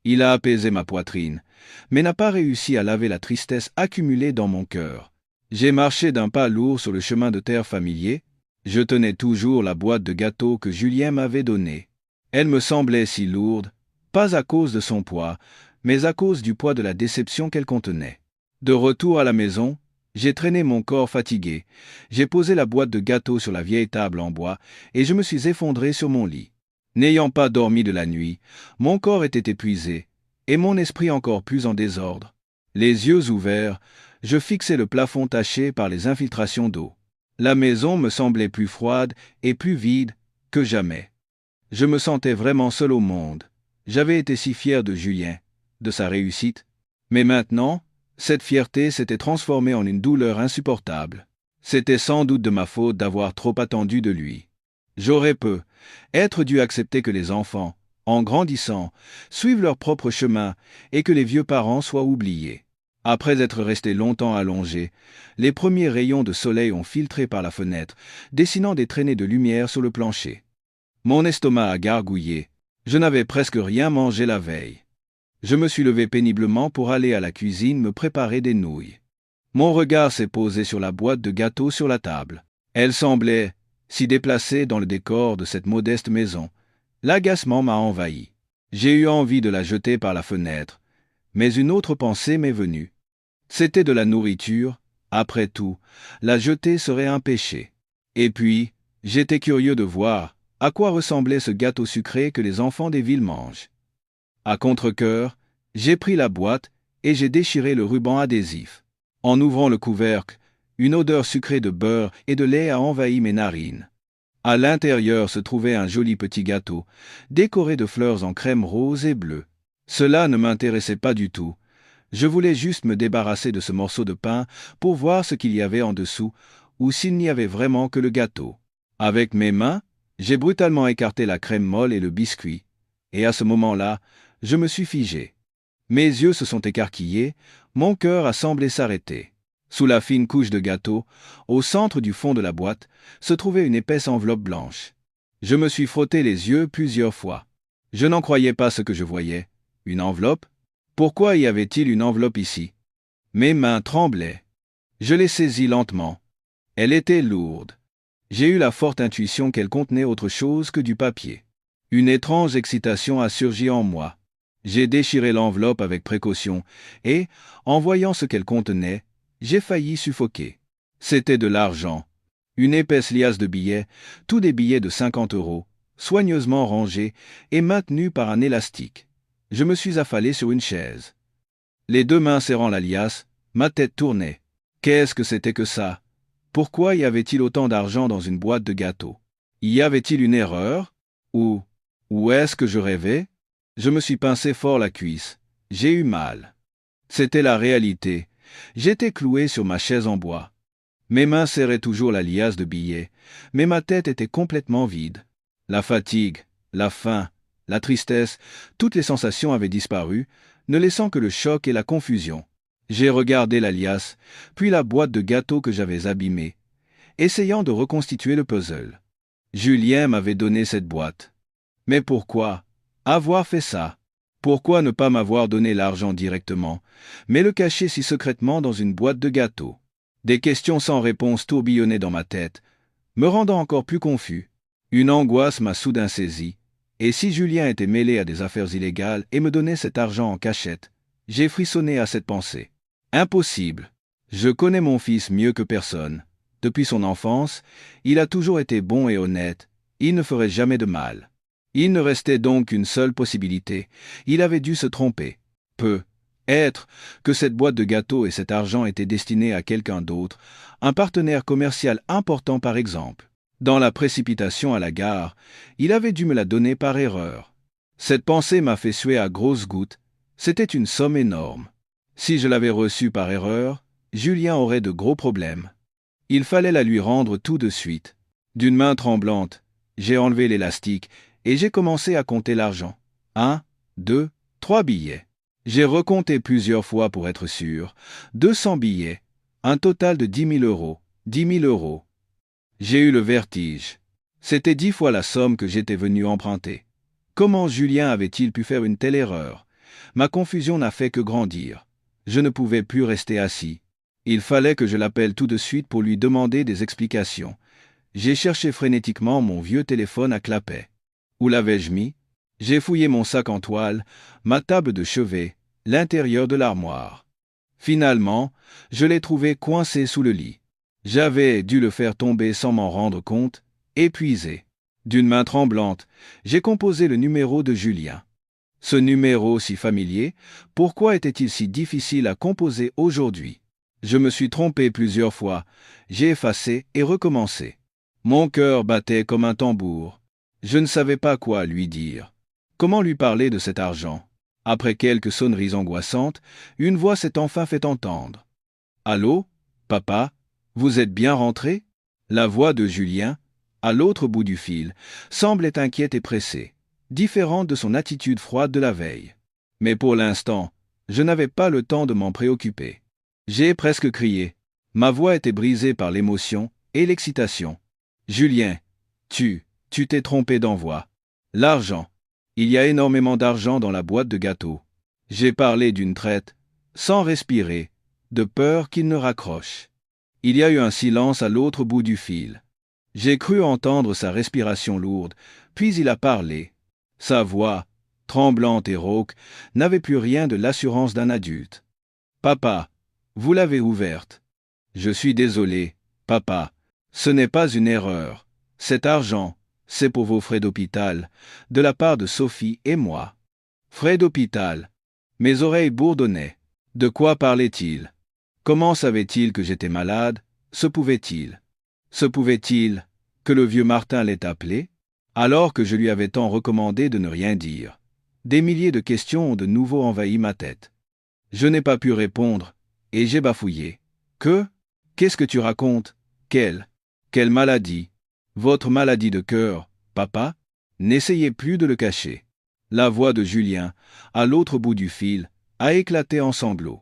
Il a apaisé ma poitrine, mais n'a pas réussi à laver la tristesse accumulée dans mon cœur. J'ai marché d'un pas lourd sur le chemin de terre familier. Je tenais toujours la boîte de gâteaux que Julien m'avait donnée. Elle me semblait si lourde, pas à cause de son poids, mais à cause du poids de la déception qu'elle contenait. De retour à la maison, j'ai traîné mon corps fatigué, j'ai posé la boîte de gâteaux sur la vieille table en bois et je me suis effondré sur mon lit. N'ayant pas dormi de la nuit, mon corps était épuisé et mon esprit encore plus en désordre. Les yeux ouverts, je fixais le plafond taché par les infiltrations d'eau. La maison me semblait plus froide et plus vide que jamais. Je me sentais vraiment seul au monde. J'avais été si fier de Julien, de sa réussite, mais maintenant, cette fierté s'était transformée en une douleur insupportable. C'était sans doute de ma faute d'avoir trop attendu de lui. J'aurais être dû accepter que les enfants, en grandissant, suivent leur propre chemin et que les vieux parents soient oubliés. Après être restés longtemps allongés, les premiers rayons de soleil ont filtré par la fenêtre, dessinant des traînées de lumière sur le plancher. Mon estomac a gargouillé. Je n'avais presque rien mangé la veille. Je me suis levé péniblement pour aller à la cuisine me préparer des nouilles. Mon regard s'est posé sur la boîte de gâteaux sur la table. Elle semblait si déplacée dans le décor de cette modeste maison. L'agacement m'a envahi. J'ai eu envie de la jeter par la fenêtre, mais une autre pensée m'est venue. C'était de la nourriture, après tout, la jeter serait un péché. Et puis, j'étais curieux de voir à quoi ressemblait ce gâteau sucré que les enfants des villes mangent. À contre-cœur, j'ai pris la boîte et j'ai déchiré le ruban adhésif. En ouvrant le couvercle, une odeur sucrée de beurre et de lait a envahi mes narines. À l'intérieur se trouvait un joli petit gâteau, décoré de fleurs en crème rose et bleue. Cela ne m'intéressait pas du tout. Je voulais juste me débarrasser de ce morceau de pain pour voir ce qu'il y avait en dessous, ou s'il n'y avait vraiment que le gâteau. Avec mes mains, j'ai brutalement écarté la crème molle et le biscuit, et à ce moment-là, je me suis figé. Mes yeux se sont écarquillés, mon cœur a semblé s'arrêter. Sous la fine couche de gâteau, au centre du fond de la boîte, se trouvait une épaisse enveloppe blanche. Je me suis frotté les yeux plusieurs fois. Je n'en croyais pas ce que je voyais. Une enveloppe? Pourquoi y avait-il une enveloppe ici? Mes mains tremblaient. Je l'ai saisie lentement. Elle était lourde. J'ai eu la forte intuition qu'elle contenait autre chose que du papier. Une étrange excitation a surgi en moi. J'ai déchiré l'enveloppe avec précaution et, en voyant ce qu'elle contenait, j'ai failli suffoquer. C'était de l'argent. Une épaisse liasse de billets, tous des billets de 50 €, soigneusement rangés et maintenus par un élastique. Je me suis affalé sur une chaise. Les deux mains serrant la liasse, ma tête tournait. Qu'est-ce que c'était que ça? Pourquoi y avait-il autant d'argent dans une boîte de gâteaux? Y avait-il une erreur? Ou est-ce que je rêvais? Je me suis pincé fort la cuisse. J'ai eu mal. C'était la réalité. J'étais cloué sur ma chaise en bois. Mes mains serraient toujours la liasse de billets, mais ma tête était complètement vide. La fatigue, la faim, la tristesse, toutes les sensations avaient disparu, ne laissant que le choc et la confusion. J'ai regardé la liasse, puis la boîte de gâteaux que j'avais abîmée, essayant de reconstituer le puzzle. Julien m'avait donné cette boîte. Mais pourquoi avoir fait ça? Pourquoi ne pas m'avoir donné l'argent directement, mais le cacher si secrètement dans une boîte de gâteaux? Des questions sans réponse tourbillonnaient dans ma tête, me rendant encore plus confus. Une angoisse m'a soudain saisi, et si Julien était mêlé à des affaires illégales et me donnait cet argent en cachette, j'ai frissonné à cette pensée. Impossible. Je connais mon fils mieux que personne. Depuis son enfance, il a toujours été bon et honnête, il ne ferait jamais de mal. Il ne restait donc qu'une seule possibilité, il avait dû se tromper. Être que cette boîte de gâteaux et cet argent étaient destinés à quelqu'un d'autre, un partenaire commercial important par exemple. Dans la précipitation à la gare, il avait dû me la donner par erreur. Cette pensée m'a fait suer à grosses gouttes, c'était une somme énorme. Si je l'avais reçue par erreur, Julien aurait de gros problèmes. Il fallait la lui rendre tout de suite. D'une main tremblante, j'ai enlevé l'élastique et j'ai commencé à compter l'argent. 1, 2, 3 billets. J'ai recompté plusieurs fois pour être sûr. 200 billets. Un total de 10 000 euros. 10 000 euros. J'ai eu le vertige. C'était 10 fois la somme que j'étais venu emprunter. Comment Julien avait-il pu faire une telle erreur? Ma confusion n'a fait que grandir. Je ne pouvais plus rester assis. Il fallait que je l'appelle tout de suite pour lui demander des explications. J'ai cherché frénétiquement mon vieux téléphone à clapet. Où l'avais-je mis? J'ai fouillé mon sac en toile, ma table de chevet, l'intérieur de l'armoire. Finalement, je l'ai trouvé coincé sous le lit. J'avais dû le faire tomber sans m'en rendre compte, épuisé. D'une main tremblante, j'ai composé le numéro de Julien. Ce numéro si familier, pourquoi était-il si difficile à composer aujourd'hui? Je me suis trompé plusieurs fois, j'ai effacé et recommencé. Mon cœur battait comme un tambour. Je ne savais pas quoi lui dire. Comment lui parler de cet argent? Après quelques sonneries angoissantes, une voix s'est enfin fait entendre. « Allô, papa, vous êtes bien rentré ?» La voix de Julien, à l'autre bout du fil, semblait inquiète et pressée, différente de son attitude froide de la veille. Mais pour l'instant, je n'avais pas le temps de m'en préoccuper. J'ai presque crié. Ma voix était brisée par l'émotion et l'excitation. « Julien, tu t'es trompé d'envoi. L'argent. Il y a énormément d'argent dans la boîte de gâteaux. » J'ai parlé d'une traite, sans respirer, de peur qu'il ne raccroche. Il y a eu un silence à l'autre bout du fil. J'ai cru entendre sa respiration lourde, puis il a parlé. Sa voix, tremblante et rauque, n'avait plus rien de l'assurance d'un adulte. « Papa, vous l'avez ouverte. Je suis désolé, papa. Ce n'est pas une erreur. Cet argent, c'est pour vos frais d'hôpital, de la part de Sophie et moi. » Frais d'hôpital. Mes oreilles bourdonnaient. De quoi parlait-il? Comment savait-il que j'étais malade? Se pouvait-il que le vieux Martin l'ait appelé? Alors que je lui avais tant recommandé de ne rien dire. Des milliers de questions ont de nouveau envahi ma tête. Je n'ai pas pu répondre, et j'ai bafouillé. Qu'est-ce que tu racontes? Quelle maladie? Votre maladie de cœur, papa? N'essayez plus de le cacher. La voix de Julien, à l'autre bout du fil, a éclaté en sanglots.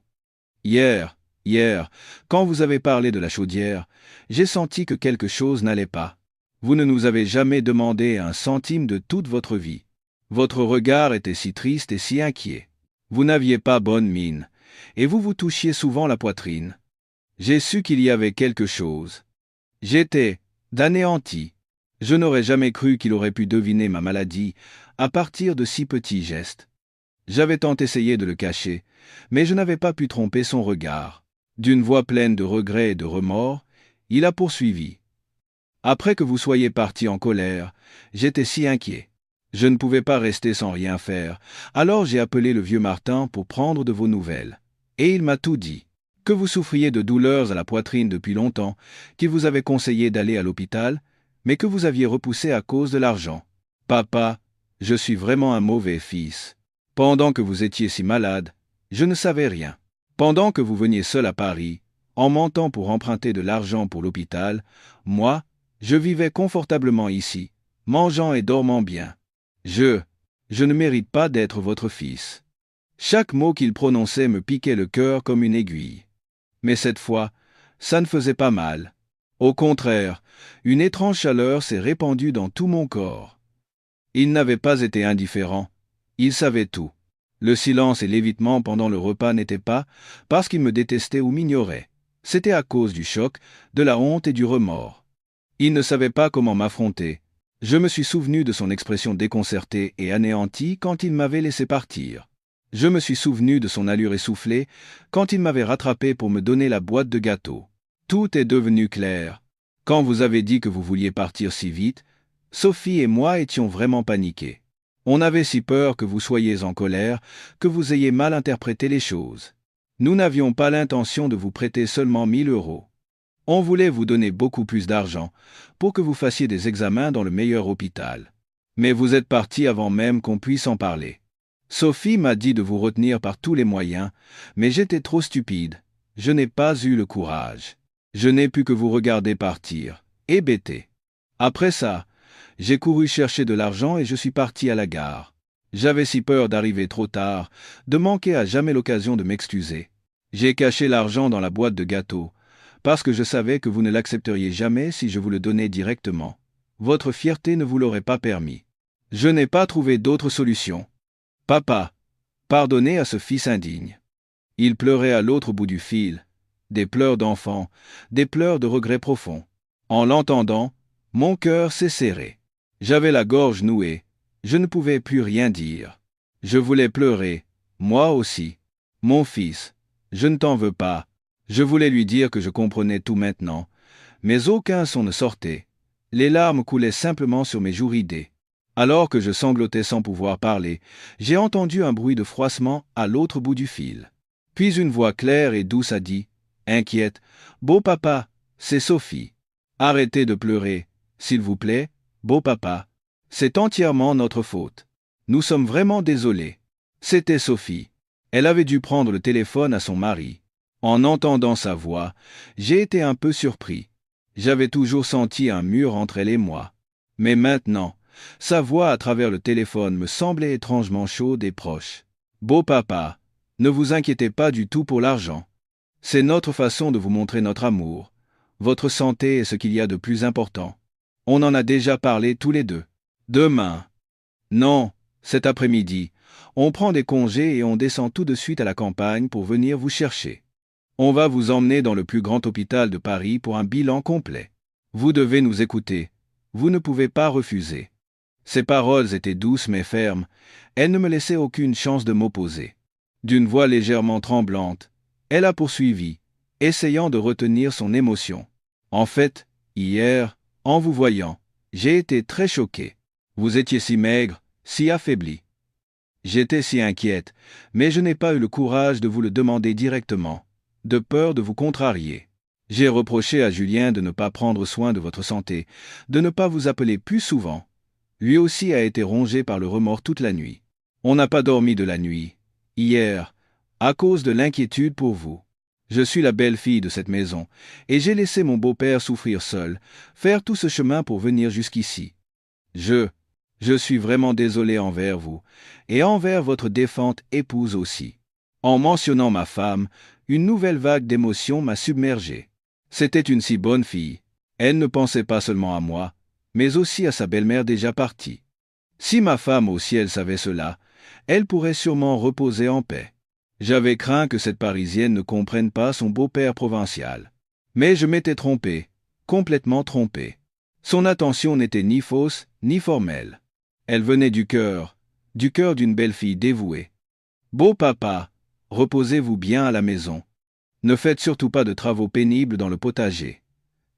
Hier, quand vous avez parlé de la chaudière, j'ai senti que quelque chose n'allait pas. Vous ne nous avez jamais demandé un centime de toute votre vie. Votre regard était si triste et si inquiet. Vous n'aviez pas bonne mine, et vous vous touchiez souvent la poitrine. J'ai su qu'il y avait quelque chose. J'étais anéanti. Je n'aurais jamais cru qu'il aurait pu deviner ma maladie à partir de si petits gestes. J'avais tant essayé de le cacher, mais je n'avais pas pu tromper son regard. D'une voix pleine de regrets et de remords, il a poursuivi. Après que vous soyez parti en colère, j'étais si inquiet. Je ne pouvais pas rester sans rien faire, alors j'ai appelé le vieux Martin pour prendre de vos nouvelles. Et il m'a tout dit. Que vous souffriez de douleurs à la poitrine depuis longtemps, qu'il vous avait conseillé d'aller à l'hôpital, mais que vous aviez repoussé à cause de l'argent. Papa, je suis vraiment un mauvais fils. Pendant que vous étiez si malade, je ne savais rien. Pendant que vous veniez seul à Paris, en mentant pour emprunter de l'argent pour l'hôpital, moi, je vivais confortablement ici, mangeant et dormant bien. Je ne mérite pas d'être votre fils. Chaque mot qu'il prononçait me piquait le cœur comme une aiguille. Mais cette fois, ça ne faisait pas mal. Au contraire, une étrange chaleur s'est répandue dans tout mon corps. Il n'avait pas été indifférent. Il savait tout. Le silence et l'évitement pendant le repas n'étaient pas parce qu'il me détestait ou m'ignorait. C'était à cause du choc, de la honte et du remords. Il ne savait pas comment m'affronter. Je me suis souvenu de son expression déconcertée et anéantie quand il m'avait laissé partir. Je me suis souvenu de son allure essoufflée quand il m'avait rattrapé pour me donner la boîte de gâteaux. Tout est devenu clair. Quand vous avez dit que vous vouliez partir si vite, Sophie et moi étions vraiment paniqués. On avait si peur que vous soyez en colère, que vous ayez mal interprété les choses. Nous n'avions pas l'intention de vous prêter seulement 1 000 euros. On voulait vous donner beaucoup plus d'argent pour que vous fassiez des examens dans le meilleur hôpital. Mais vous êtes parti avant même qu'on puisse en parler. Sophie m'a dit de vous retenir par tous les moyens, mais j'étais trop stupide. Je n'ai pas eu le courage. Je n'ai pu que vous regarder partir, hébété. Après ça, J'ai couru chercher de l'argent et je suis parti à la gare. J'avais si peur d'arriver trop tard, de manquer à jamais l'occasion de m'excuser. J'ai caché l'argent dans la boîte de gâteaux, parce que je savais que vous ne l'accepteriez jamais si je vous le donnais directement. Votre fierté ne vous l'aurait pas permis. Je n'ai pas trouvé d'autre solution. Papa, pardonnez à ce fils indigne. Il pleurait à l'autre bout du fil, des pleurs d'enfant, des pleurs de regret profond. En l'entendant, mon cœur s'est serré. J'avais la gorge nouée, je ne pouvais plus rien dire. Je voulais pleurer, moi aussi. Mon fils, je ne t'en veux pas. Je voulais lui dire que je comprenais tout maintenant, mais aucun son ne sortait. Les larmes coulaient simplement sur mes joues ridées. Alors que je sanglotais sans pouvoir parler, j'ai entendu un bruit de froissement à l'autre bout du fil. Puis une voix claire et douce a dit, inquiète, « Beau papa, c'est Sophie. Arrêtez de pleurer, s'il vous plaît, beau papa. C'est entièrement notre faute. Nous sommes vraiment désolés. » C'était Sophie. Elle avait dû prendre le téléphone à son mari. En entendant sa voix, j'ai été un peu surpris. J'avais toujours senti un mur entre elle et moi. Mais maintenant, sa voix à travers le téléphone me semblait étrangement chaude et proche. « Beau papa, ne vous inquiétez pas du tout pour l'argent. C'est notre façon de vous montrer notre amour. Votre santé est ce qu'il y a de plus important. On en a déjà parlé tous les deux. Demain. Non, cet après-midi. On prend des congés et on descend tout de suite à la campagne pour venir vous chercher. On va vous emmener dans le plus grand hôpital de Paris pour un bilan complet. Vous devez nous écouter. Vous ne pouvez pas refuser. » Ses paroles étaient douces mais fermes. Elles ne me laissaient aucune chance de m'opposer. D'une voix légèrement tremblante, elle a poursuivi, essayant de retenir son émotion. « En fait, hier, en vous voyant, j'ai été très choqué. Vous étiez si maigre, si affaibli. J'étais si inquiète, mais je n'ai pas eu le courage de vous le demander directement, de peur de vous contrarier. J'ai reproché à Julien de ne pas prendre soin de votre santé, de ne pas vous appeler plus souvent. Lui aussi a été rongé par le remords toute la nuit. On n'a pas dormi de la nuit, hier, à cause de l'inquiétude pour vous. Je suis la belle-fille de cette maison, et j'ai laissé mon beau-père souffrir seul, faire tout ce chemin pour venir jusqu'ici. Je suis vraiment désolé envers vous, et envers votre défunte épouse aussi. » En mentionnant ma femme, une nouvelle vague d'émotions m'a submergé. C'était une si bonne fille. Elle ne pensait pas seulement à moi, mais aussi à sa belle-mère déjà partie. Si ma femme au ciel savait cela, elle pourrait sûrement reposer en paix. J'avais craint que cette Parisienne ne comprenne pas son beau-père provincial. Mais je m'étais trompé, complètement trompé. Son attention n'était ni fausse, ni formelle. Elle venait du cœur d'une belle fille dévouée. « Beau papa, reposez-vous bien à la maison. Ne faites surtout pas de travaux pénibles dans le potager.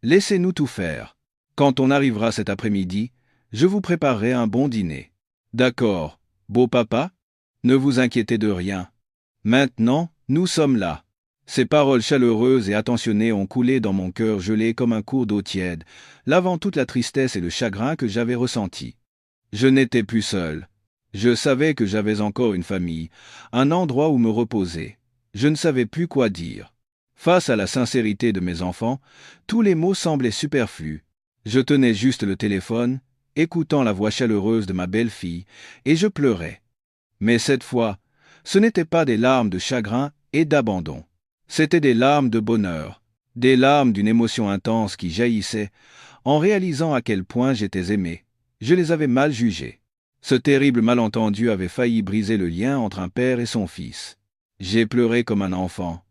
Laissez-nous tout faire. Quand on arrivera cet après-midi, je vous préparerai un bon dîner. D'accord, beau papa? Ne vous inquiétez de rien. Maintenant, nous sommes là. » Ces paroles chaleureuses et attentionnées ont coulé dans mon cœur gelé comme un cours d'eau tiède, lavant toute la tristesse et le chagrin que j'avais ressentis. Je n'étais plus seul. Je savais que j'avais encore une famille, un endroit où me reposer. Je ne savais plus quoi dire. Face à la sincérité de mes enfants, tous les mots semblaient superflus. Je tenais juste le téléphone, écoutant la voix chaleureuse de ma belle-fille, et je pleurais. Mais cette fois, ce n'étaient pas des larmes de chagrin et d'abandon. C'étaient des larmes de bonheur, des larmes d'une émotion intense qui jaillissait en réalisant à quel point j'étais aimé. Je les avais mal jugés. Ce terrible malentendu avait failli briser le lien entre un père et son fils. J'ai pleuré comme un enfant.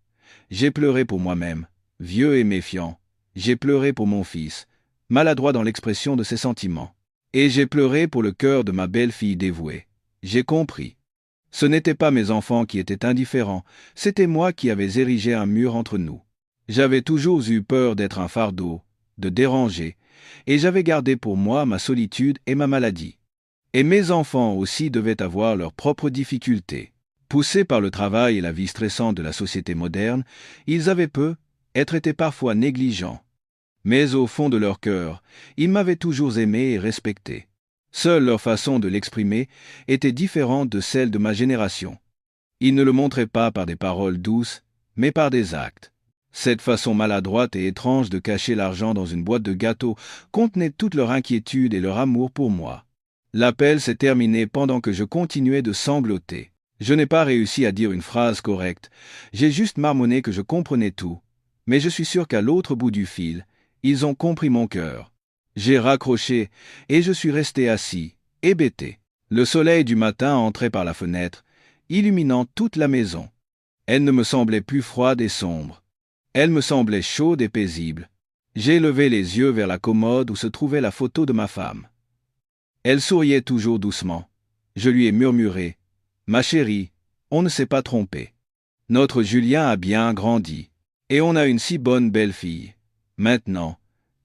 J'ai pleuré pour moi-même, vieux et méfiant. J'ai pleuré pour mon fils, maladroit dans l'expression de ses sentiments. Et j'ai pleuré pour le cœur de ma belle-fille dévouée. J'ai compris. Ce n'étaient pas mes enfants qui étaient indifférents, c'était moi qui avais érigé un mur entre nous. J'avais toujours eu peur d'être un fardeau, de déranger, et j'avais gardé pour moi ma solitude et ma maladie. Et mes enfants aussi devaient avoir leurs propres difficultés. Poussés par le travail et la vie stressante de la société moderne, ils avaient étaient parfois négligents. Mais au fond de leur cœur, ils m'avaient toujours aimé et respecté. Seule leur façon de l'exprimer était différente de celle de ma génération. Ils ne le montraient pas par des paroles douces, mais par des actes. Cette façon maladroite et étrange de cacher l'argent dans une boîte de gâteaux contenait toute leur inquiétude et leur amour pour moi. L'appel s'est terminé pendant que je continuais de sangloter. Je n'ai pas réussi à dire une phrase correcte, j'ai juste marmonné que je comprenais tout. Mais je suis sûr qu'à l'autre bout du fil, ils ont compris mon cœur. J'ai raccroché et je suis resté assis, hébété. Le soleil du matin entrait par la fenêtre, illuminant toute la maison. Elle ne me semblait plus froide et sombre. Elle me semblait chaude et paisible. J'ai levé les yeux vers la commode où se trouvait la photo de ma femme. Elle souriait toujours doucement. Je lui ai murmuré « Ma chérie, on ne s'est pas trompé. Notre Julien a bien grandi. Et on a une si bonne belle-fille. Maintenant,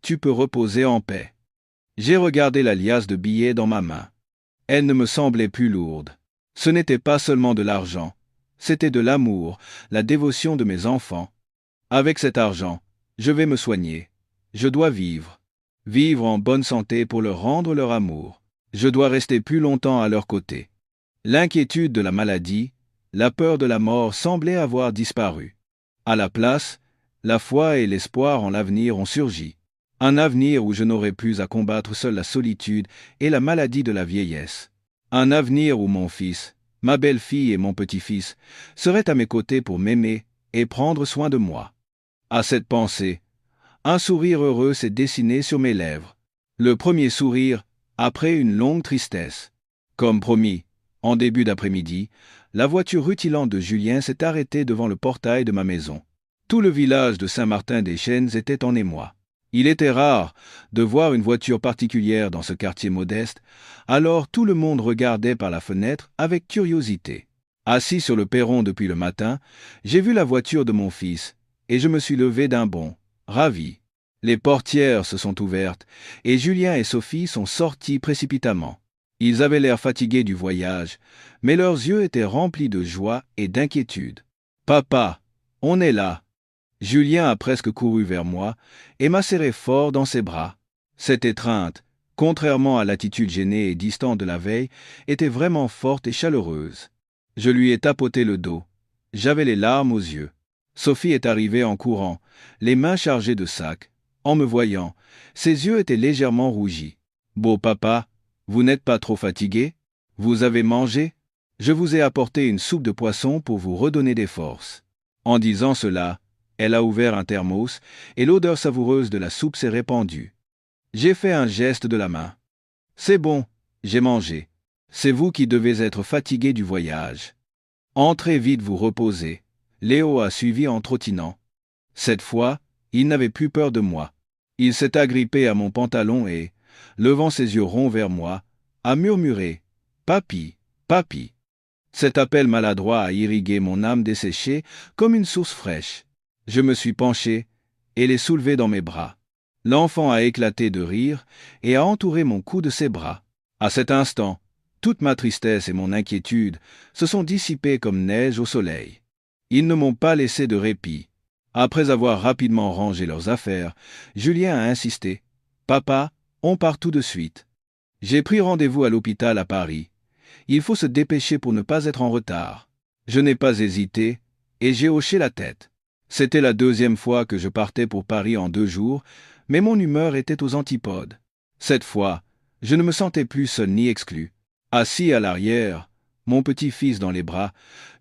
tu peux reposer en paix. » J'ai regardé la liasse de billets dans ma main. Elle ne me semblait plus lourde. Ce n'était pas seulement de l'argent, c'était de l'amour, la dévotion de mes enfants. Avec cet argent, je vais me soigner. Je dois vivre. Vivre en bonne santé pour leur rendre leur amour. Je dois rester plus longtemps à leur côté. L'inquiétude de la maladie, la peur de la mort semblaient avoir disparu. À la place, la foi et l'espoir en l'avenir ont surgi. Un avenir où je n'aurai plus à combattre seul la solitude et la maladie de la vieillesse. Un avenir où mon fils, ma belle-fille et mon petit-fils seraient à mes côtés pour m'aimer et prendre soin de moi. À cette pensée, un sourire heureux s'est dessiné sur mes lèvres. Le premier sourire, après une longue tristesse. Comme promis, en début d'après-midi, la voiture rutilante de Julien s'est arrêtée devant le portail de ma maison. Tout le village de Saint-Martin-des-Chênes était en émoi. Il était rare de voir une voiture particulière dans ce quartier modeste, alors tout le monde regardait par la fenêtre avec curiosité. Assis sur le perron depuis le matin, j'ai vu la voiture de mon fils, et je me suis levé d'un bond, ravi. Les portières se sont ouvertes, et Julien et Sophie sont sortis précipitamment. Ils avaient l'air fatigués du voyage, mais leurs yeux étaient remplis de joie et d'inquiétude. « Papa, on est là !» Julien a presque couru vers moi et m'a serré fort dans ses bras. Cette étreinte, contrairement à l'attitude gênée et distante de la veille, était vraiment forte et chaleureuse. Je lui ai tapoté le dos. J'avais les larmes aux yeux. Sophie est arrivée en courant, les mains chargées de sacs. En me voyant, ses yeux étaient légèrement rougis. « Beau papa, vous n'êtes pas trop fatigué? Vous avez mangé? Je vous ai apporté une soupe de poisson pour vous redonner des forces. » En disant cela, elle a ouvert un thermos et l'odeur savoureuse de la soupe s'est répandue. J'ai fait un geste de la main. « C'est bon, j'ai mangé. C'est vous qui devez être fatigué du voyage. Entrez vite vous reposer. » Léo a suivi en trottinant. Cette fois, il n'avait plus peur de moi. Il s'est agrippé à mon pantalon et, levant ses yeux ronds vers moi, a murmuré « Papi, papi ». Cet appel maladroit a irrigué mon âme desséchée comme une source fraîche. Je me suis penché et l'ai soulevé dans mes bras. L'enfant a éclaté de rire et a entouré mon cou de ses bras. À cet instant, toute ma tristesse et mon inquiétude se sont dissipées comme neige au soleil. Ils ne m'ont pas laissé de répit. Après avoir rapidement rangé leurs affaires, Julien a insisté. « Papa, on part tout de suite. J'ai pris rendez-vous à l'hôpital à Paris. Il faut se dépêcher pour ne pas être en retard. » Je n'ai pas hésité et j'ai hoché la tête. C'était la deuxième fois que je partais pour Paris en 2 jours, mais mon humeur était aux antipodes. Cette fois, je ne me sentais plus seul ni exclu. Assis à l'arrière, mon petit-fils dans les bras,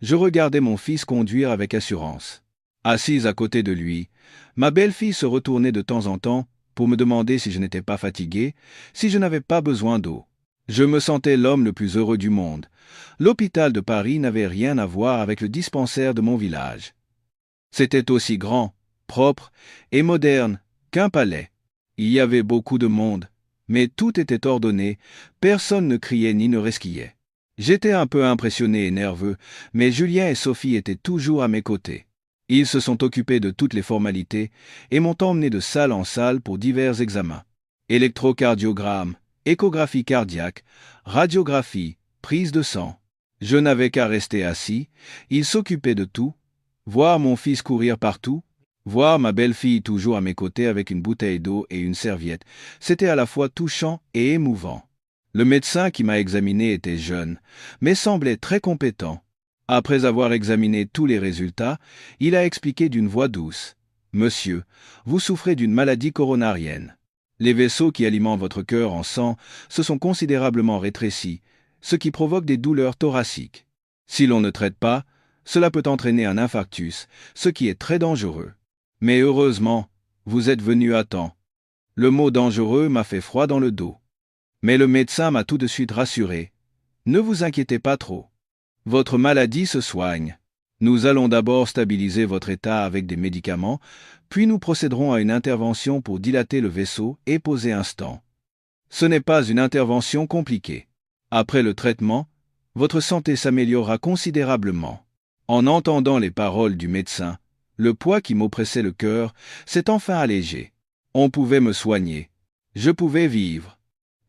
je regardais mon fils conduire avec assurance. Assise à côté de lui, ma belle-fille se retournait de temps en temps pour me demander si je n'étais pas fatigué, si je n'avais pas besoin d'eau. Je me sentais l'homme le plus heureux du monde. L'hôpital de Paris n'avait rien à voir avec le dispensaire de mon village. C'était aussi grand, propre et moderne qu'un palais. Il y avait beaucoup de monde, mais tout était ordonné, personne ne criait ni ne resquillait. J'étais un peu impressionné et nerveux, mais Julien et Sophie étaient toujours à mes côtés. Ils se sont occupés de toutes les formalités et m'ont emmené de salle en salle pour divers examens. Électrocardiogramme, échographie cardiaque, radiographie, prise de sang. Je n'avais qu'à rester assis, ils s'occupaient de tout, voir mon fils courir partout, voir ma belle-fille toujours à mes côtés avec une bouteille d'eau et une serviette, c'était à la fois touchant et émouvant. Le médecin qui m'a examiné était jeune, mais semblait très compétent. Après avoir examiné tous les résultats, il a expliqué d'une voix douce. Monsieur, vous souffrez d'une maladie coronarienne. Les vaisseaux qui alimentent votre cœur en sang se sont considérablement rétrécis, ce qui provoque des douleurs thoraciques. Si l'on ne traite pas, cela peut entraîner un infarctus, ce qui est très dangereux. Mais heureusement, vous êtes venu à temps. Le mot dangereux m'a fait froid dans le dos. Mais le médecin m'a tout de suite rassuré. Ne vous inquiétez pas trop. Votre maladie se soigne. Nous allons d'abord stabiliser votre état avec des médicaments, puis nous procéderons à une intervention pour dilater le vaisseau et poser un stent. Ce n'est pas une intervention compliquée. Après le traitement, votre santé s'améliorera considérablement. En entendant les paroles du médecin, le poids qui m'oppressait le cœur s'est enfin allégé. On pouvait me soigner. Je pouvais vivre.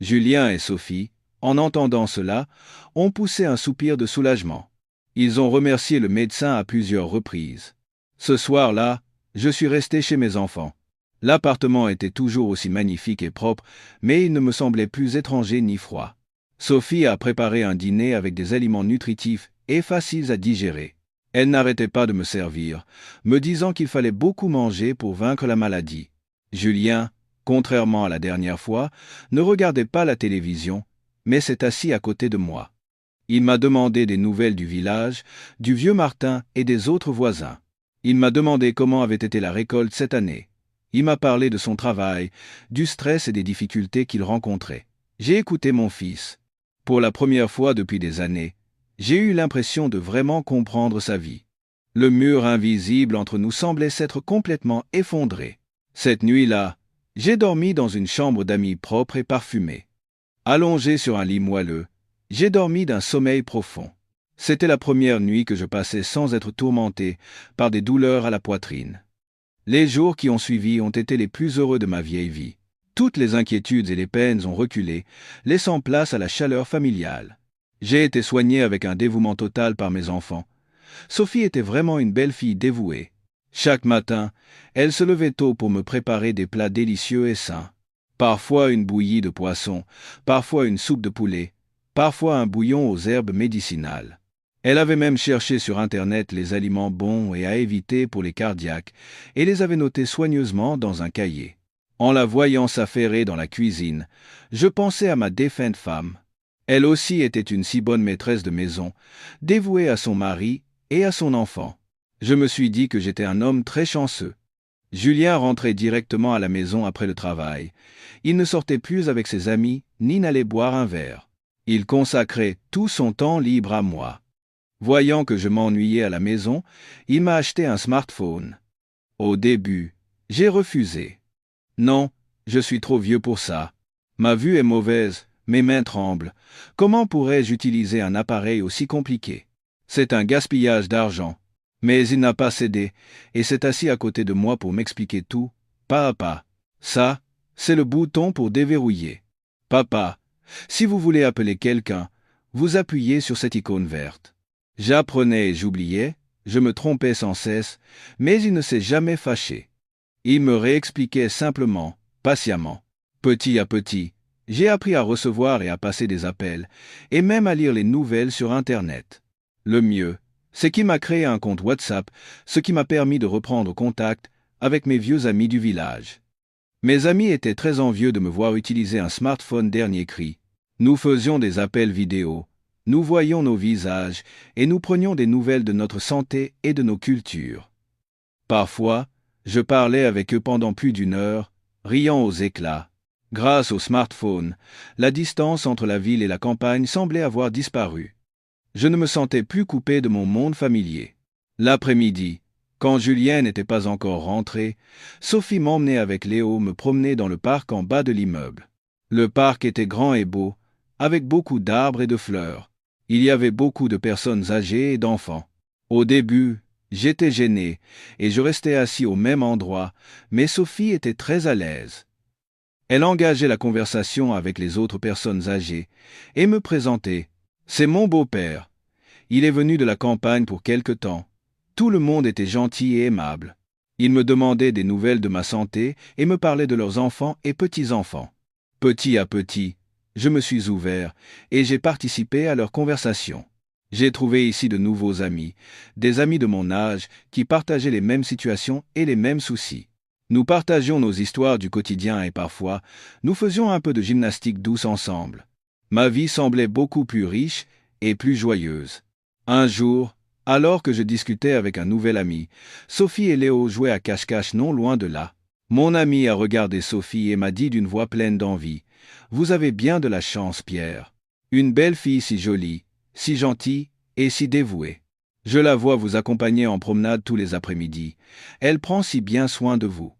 Julien et Sophie, en entendant cela, ont poussé un soupir de soulagement. Ils ont remercié le médecin à plusieurs reprises. Ce soir-là, je suis resté chez mes enfants. L'appartement était toujours aussi magnifique et propre, mais il ne me semblait plus étranger ni froid. Sophie a préparé un dîner avec des aliments nutritifs et faciles à digérer. Elle n'arrêtait pas de me servir, me disant qu'il fallait beaucoup manger pour vaincre la maladie. Julien, contrairement à la dernière fois, ne regardait pas la télévision, mais s'est assis à côté de moi. Il m'a demandé des nouvelles du village, du vieux Martin et des autres voisins. Il m'a demandé comment avait été la récolte cette année. Il m'a parlé de son travail, du stress et des difficultés qu'il rencontrait. J'ai écouté mon fils. Pour la première fois depuis des années, j'ai eu l'impression de vraiment comprendre sa vie. Le mur invisible entre nous semblait s'être complètement effondré. Cette nuit-là, j'ai dormi dans une chambre d'amis propre et parfumée. Allongé sur un lit moelleux, j'ai dormi d'un sommeil profond. C'était la première nuit que je passais sans être tourmenté par des douleurs à la poitrine. Les jours qui ont suivi ont été les plus heureux de ma vieille vie. Toutes les inquiétudes et les peines ont reculé, laissant place à la chaleur familiale. J'ai été soigné avec un dévouement total par mes enfants. Sophie était vraiment une belle fille dévouée. Chaque matin, elle se levait tôt pour me préparer des plats délicieux et sains. Parfois une bouillie de poisson, parfois une soupe de poulet, parfois un bouillon aux herbes médicinales. Elle avait même cherché sur Internet les aliments bons et à éviter pour les cardiaques et les avait notés soigneusement dans un cahier. En la voyant s'affairer dans la cuisine, je pensais à ma défunte femme. Elle aussi était une si bonne maîtresse de maison, dévouée à son mari et à son enfant. Je me suis dit que j'étais un homme très chanceux. Julien rentrait directement à la maison après le travail. Il ne sortait plus avec ses amis, ni n'allait boire un verre. Il consacrait tout son temps libre à moi. Voyant que je m'ennuyais à la maison, il m'a acheté un smartphone. Au début, j'ai refusé. Non, je suis trop vieux pour ça. Ma vue est mauvaise, mes mains tremblent. Comment pourrais-je utiliser un appareil aussi compliqué? C'est un gaspillage d'argent. Mais il n'a pas cédé, et s'est assis à côté de moi pour m'expliquer tout, pas à pas. Ça, c'est le bouton pour déverrouiller. Papa, si vous voulez appeler quelqu'un, vous appuyez sur cette icône verte. J'apprenais et j'oubliais, je me trompais sans cesse, mais il ne s'est jamais fâché. Il me réexpliquait simplement, patiemment. Petit à petit, j'ai appris à recevoir et à passer des appels, et même à lire les nouvelles sur Internet. Le mieux, c'est qu'il m'a créé un compte WhatsApp, ce qui m'a permis de reprendre contact avec mes vieux amis du village. Mes amis étaient très envieux de me voir utiliser un smartphone dernier cri. Nous faisions des appels vidéo, nous voyions nos visages et nous prenions des nouvelles de notre santé et de nos cultures. Parfois, je parlais avec eux pendant plus d'une heure, riant aux éclats. Grâce au smartphone, la distance entre la ville et la campagne semblait avoir disparu. Je ne me sentais plus coupé de mon monde familier. L'après-midi, quand Julien n'était pas encore rentré, Sophie m'emmenait avec Léo me promener dans le parc en bas de l'immeuble. Le parc était grand et beau, avec beaucoup d'arbres et de fleurs. Il y avait beaucoup de personnes âgées et d'enfants. Au début, j'étais gêné et je restais assis au même endroit, mais Sophie était très à l'aise. Elle engageait la conversation avec les autres personnes âgées et me présentait. C'est mon beau-père. Il est venu de la campagne pour quelque temps. Tout le monde était gentil et aimable. Ils me demandaient des nouvelles de ma santé et me parlaient de leurs enfants et petits-enfants. Petit à petit, je me suis ouvert et j'ai participé à leur conversation. J'ai trouvé ici de nouveaux amis, des amis de mon âge qui partageaient les mêmes situations et les mêmes soucis. Nous partagions nos histoires du quotidien et parfois, nous faisions un peu de gymnastique douce ensemble. Ma vie semblait beaucoup plus riche et plus joyeuse. Un jour, alors que je discutais avec un nouvel ami, Sophie et Léo jouaient à cache-cache non loin de là. Mon ami a regardé Sophie et m'a dit d'une voix pleine d'envie: « Vous avez bien de la chance, Pierre. Une belle fille si jolie, si gentille et si dévouée. Je la vois vous accompagner en promenade tous les après-midi. Elle prend si bien soin de vous.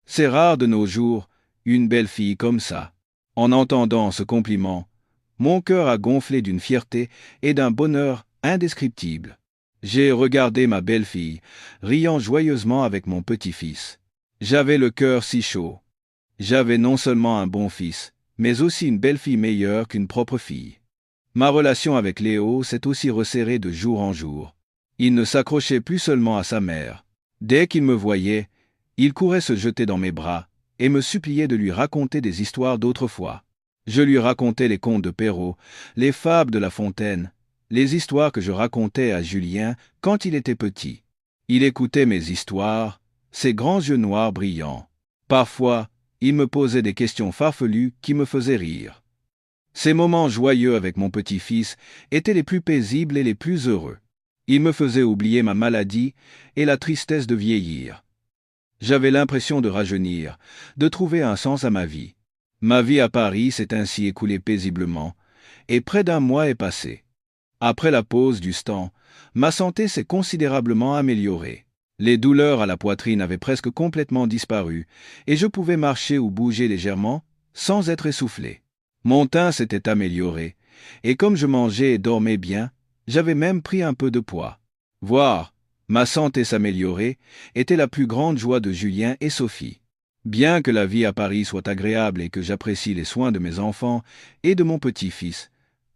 C'est rare de nos jours, une belle fille comme ça. » En entendant ce compliment, mon cœur a gonflé d'une fierté et d'un bonheur indescriptibles. J'ai regardé ma belle-fille, riant joyeusement avec mon petit-fils. J'avais le cœur si chaud. J'avais non seulement un bon fils, mais aussi une belle-fille meilleure qu'une propre fille. Ma relation avec Léo s'est aussi resserrée de jour en jour. Il ne s'accrochait plus seulement à sa mère. Dès qu'il me voyait, il courait se jeter dans mes bras et me suppliait de lui raconter des histoires d'autrefois. Je lui racontais les contes de Perrault, les fables de La Fontaine, les histoires que je racontais à Julien quand il était petit. Il écoutait mes histoires, ses grands yeux noirs brillants. Parfois, il me posait des questions farfelues qui me faisaient rire. Ces moments joyeux avec mon petit-fils étaient les plus paisibles et les plus heureux. Ils me faisaient oublier ma maladie et la tristesse de vieillir. J'avais l'impression de rajeunir, de trouver un sens à ma vie. Ma vie à Paris s'est ainsi écoulée paisiblement, et près d'un mois est passé. Après la pause du Stan, ma santé s'est considérablement améliorée. Les douleurs à la poitrine avaient presque complètement disparu, et je pouvais marcher ou bouger légèrement, sans être essoufflé. Mon teint s'était amélioré, et comme je mangeais et dormais bien, j'avais même pris un peu de poids. Voir ma santé s'améliorer était la plus grande joie de Julien et Sophie. Bien que la vie à Paris soit agréable et que j'apprécie les soins de mes enfants et de mon petit-fils,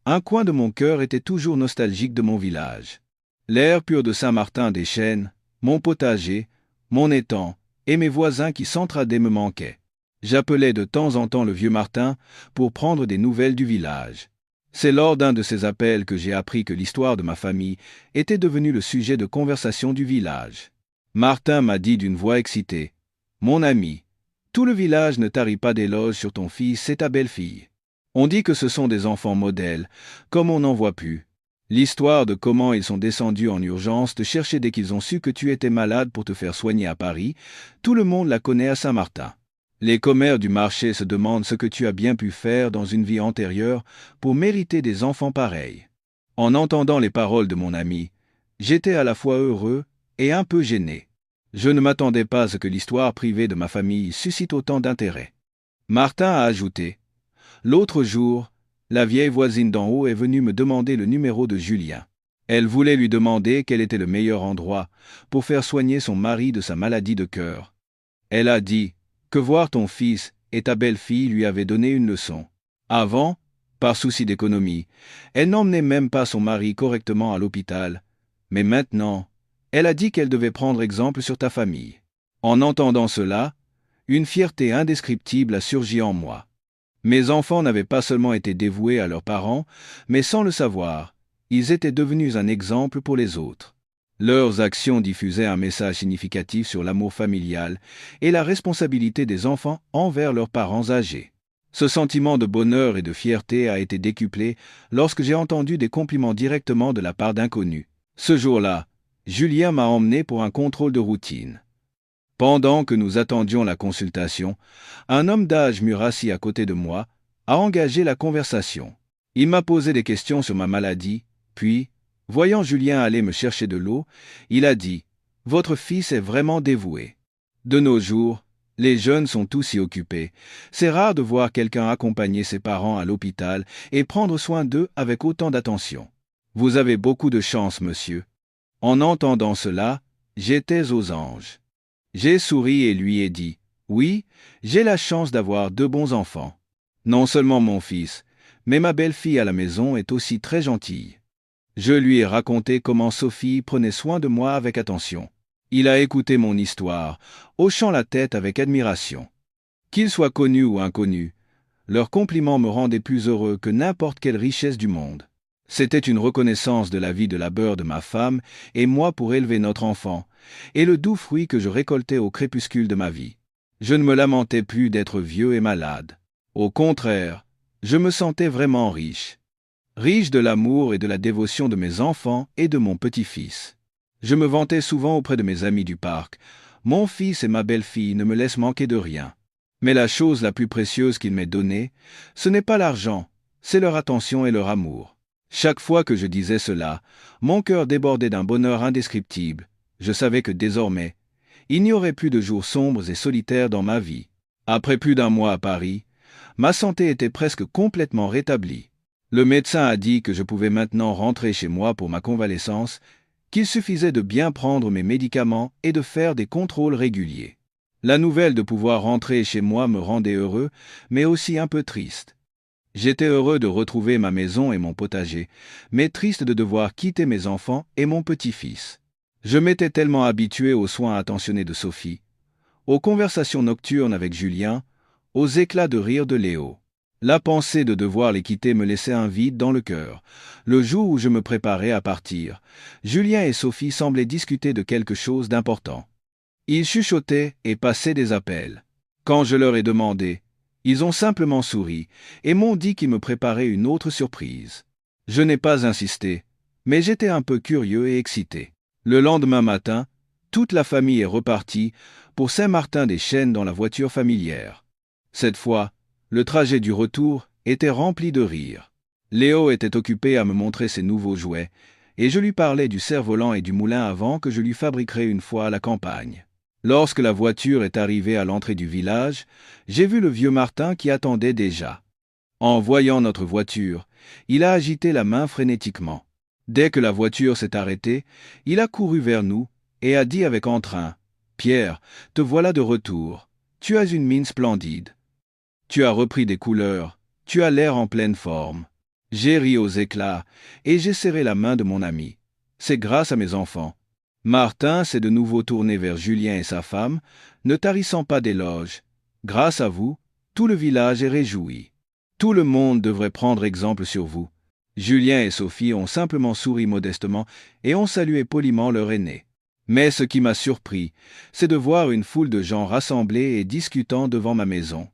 un coin de mon cœur était toujours nostalgique de mon village. L'air pur de Saint-Martin-des-Chênes, mon potager, mon étang et mes voisins qui s'entraidaient me manquaient. J'appelais de temps en temps le vieux Martin pour prendre des nouvelles du village. C'est lors d'un de ces appels que j'ai appris que l'histoire de ma famille était devenue le sujet de conversation du village. Martin m'a dit d'une voix excitée: « Mon ami, tout le village ne tarit pas d'éloges sur ton fils et ta belle-fille. On dit que ce sont des enfants modèles, comme on n'en voit plus. L'histoire de comment ils sont descendus en urgence te chercher dès qu'ils ont su que tu étais malade pour te faire soigner à Paris, tout le monde la connaît à Saint-Martin. Les commères du marché se demandent ce que tu as bien pu faire dans une vie antérieure pour mériter des enfants pareils. » En entendant les paroles de mon ami, j'étais à la fois heureux et un peu gêné. Je ne m'attendais pas à ce que l'histoire privée de ma famille suscite autant d'intérêt. Martin a ajouté: « L'autre jour, la vieille voisine d'en haut est venue me demander le numéro de Julien. Elle voulait lui demander quel était le meilleur endroit pour faire soigner son mari de sa maladie de cœur. Elle a dit que voir ton fils et ta belle-fille lui avait donné une leçon. Avant, par souci d'économie, elle n'emmenait même pas son mari correctement à l'hôpital, mais maintenant, elle a dit qu'elle devait prendre exemple sur ta famille. » En entendant cela, une fierté indescriptible a surgi en moi. Mes enfants n'avaient pas seulement été dévoués à leurs parents, mais sans le savoir, ils étaient devenus un exemple pour les autres. Leurs actions diffusaient un message significatif sur l'amour familial et la responsabilité des enfants envers leurs parents âgés. Ce sentiment de bonheur et de fierté a été décuplé lorsque j'ai entendu des compliments directement de la part d'inconnus. Ce jour-là, Julien m'a emmené pour un contrôle de routine. Pendant que nous attendions la consultation, un homme d'âge mûr assis à côté de moi a engagé la conversation. Il m'a posé des questions sur ma maladie, puis, voyant Julien aller me chercher de l'eau, il a dit: « Votre fils est vraiment dévoué. » De nos jours, les jeunes sont tous si occupés. C'est rare de voir quelqu'un accompagner ses parents à l'hôpital et prendre soin d'eux avec autant d'attention. Vous avez beaucoup de chance, monsieur. En entendant cela, j'étais aux anges. J'ai souri et lui ai dit: « Oui, j'ai la chance d'avoir deux bons enfants. Non seulement mon fils, mais ma belle-fille à la maison est aussi très gentille. » Je lui ai raconté comment Sophie prenait soin de moi avec attention. Il a écouté mon histoire, hochant la tête avec admiration. Qu'ils soient connus ou inconnus, leurs compliments me rendaient plus heureux que n'importe quelle richesse du monde. C'était une reconnaissance de la vie de labeur de ma femme et moi pour élever notre enfant, et le doux fruit que je récoltais au crépuscule de ma vie. Je ne me lamentais plus d'être vieux et malade. Au contraire, je me sentais vraiment riche. Riche de l'amour et de la dévotion de mes enfants et de mon petit-fils. Je me vantais souvent auprès de mes amis du parc. Mon fils et ma belle-fille ne me laissent manquer de rien. Mais la chose la plus précieuse qu'ils m'aient donnée, ce n'est pas l'argent, c'est leur attention et leur amour. Chaque fois que je disais cela, mon cœur débordait d'un bonheur indescriptible. Je savais que désormais, il n'y aurait plus de jours sombres et solitaires dans ma vie. Après plus d'un mois à Paris, ma santé était presque complètement rétablie. Le médecin a dit que je pouvais maintenant rentrer chez moi pour ma convalescence, qu'il suffisait de bien prendre mes médicaments et de faire des contrôles réguliers. La nouvelle de pouvoir rentrer chez moi me rendait heureux, mais aussi un peu triste. J'étais heureux de retrouver ma maison et mon potager, mais triste de devoir quitter mes enfants et mon petit-fils. Je m'étais tellement habitué aux soins attentionnés de Sophie, aux conversations nocturnes avec Julien, aux éclats de rire de Léo. La pensée de devoir les quitter me laissait un vide dans le cœur. Le jour où je me préparais à partir, Julien et Sophie semblaient discuter de quelque chose d'important. Ils chuchotaient et passaient des appels. Quand je leur ai demandé, ils ont simplement souri et m'ont dit qu'ils me préparaient une autre surprise. Je n'ai pas insisté, mais j'étais un peu curieux et excité. Le lendemain matin, toute la famille est repartie pour Saint-Martin-des-Chênes dans la voiture familière. Cette fois, le trajet du retour était rempli de rires. Léo était occupé à me montrer ses nouveaux jouets, et je lui parlais du cerf-volant et du moulin à vent que je lui fabriquerai une fois à la campagne. Lorsque la voiture est arrivée à l'entrée du village, j'ai vu le vieux Martin qui attendait déjà. En voyant notre voiture, il a agité la main frénétiquement. Dès que la voiture s'est arrêtée, il a couru vers nous et a dit avec entrain : « Pierre, te voilà de retour. Tu as une mine splendide. Tu as repris des couleurs, tu as l'air en pleine forme. » J'ai ri aux éclats et j'ai serré la main de mon ami. C'est grâce à mes enfants. Martin s'est de nouveau tourné vers Julien et sa femme, ne tarissant pas d'éloges. Grâce à vous, tout le village est réjoui. Tout le monde devrait prendre exemple sur vous. Julien et Sophie ont simplement souri modestement et ont salué poliment leur aîné. Mais ce qui m'a surpris, c'est de voir une foule de gens rassemblés et discutant devant ma maison.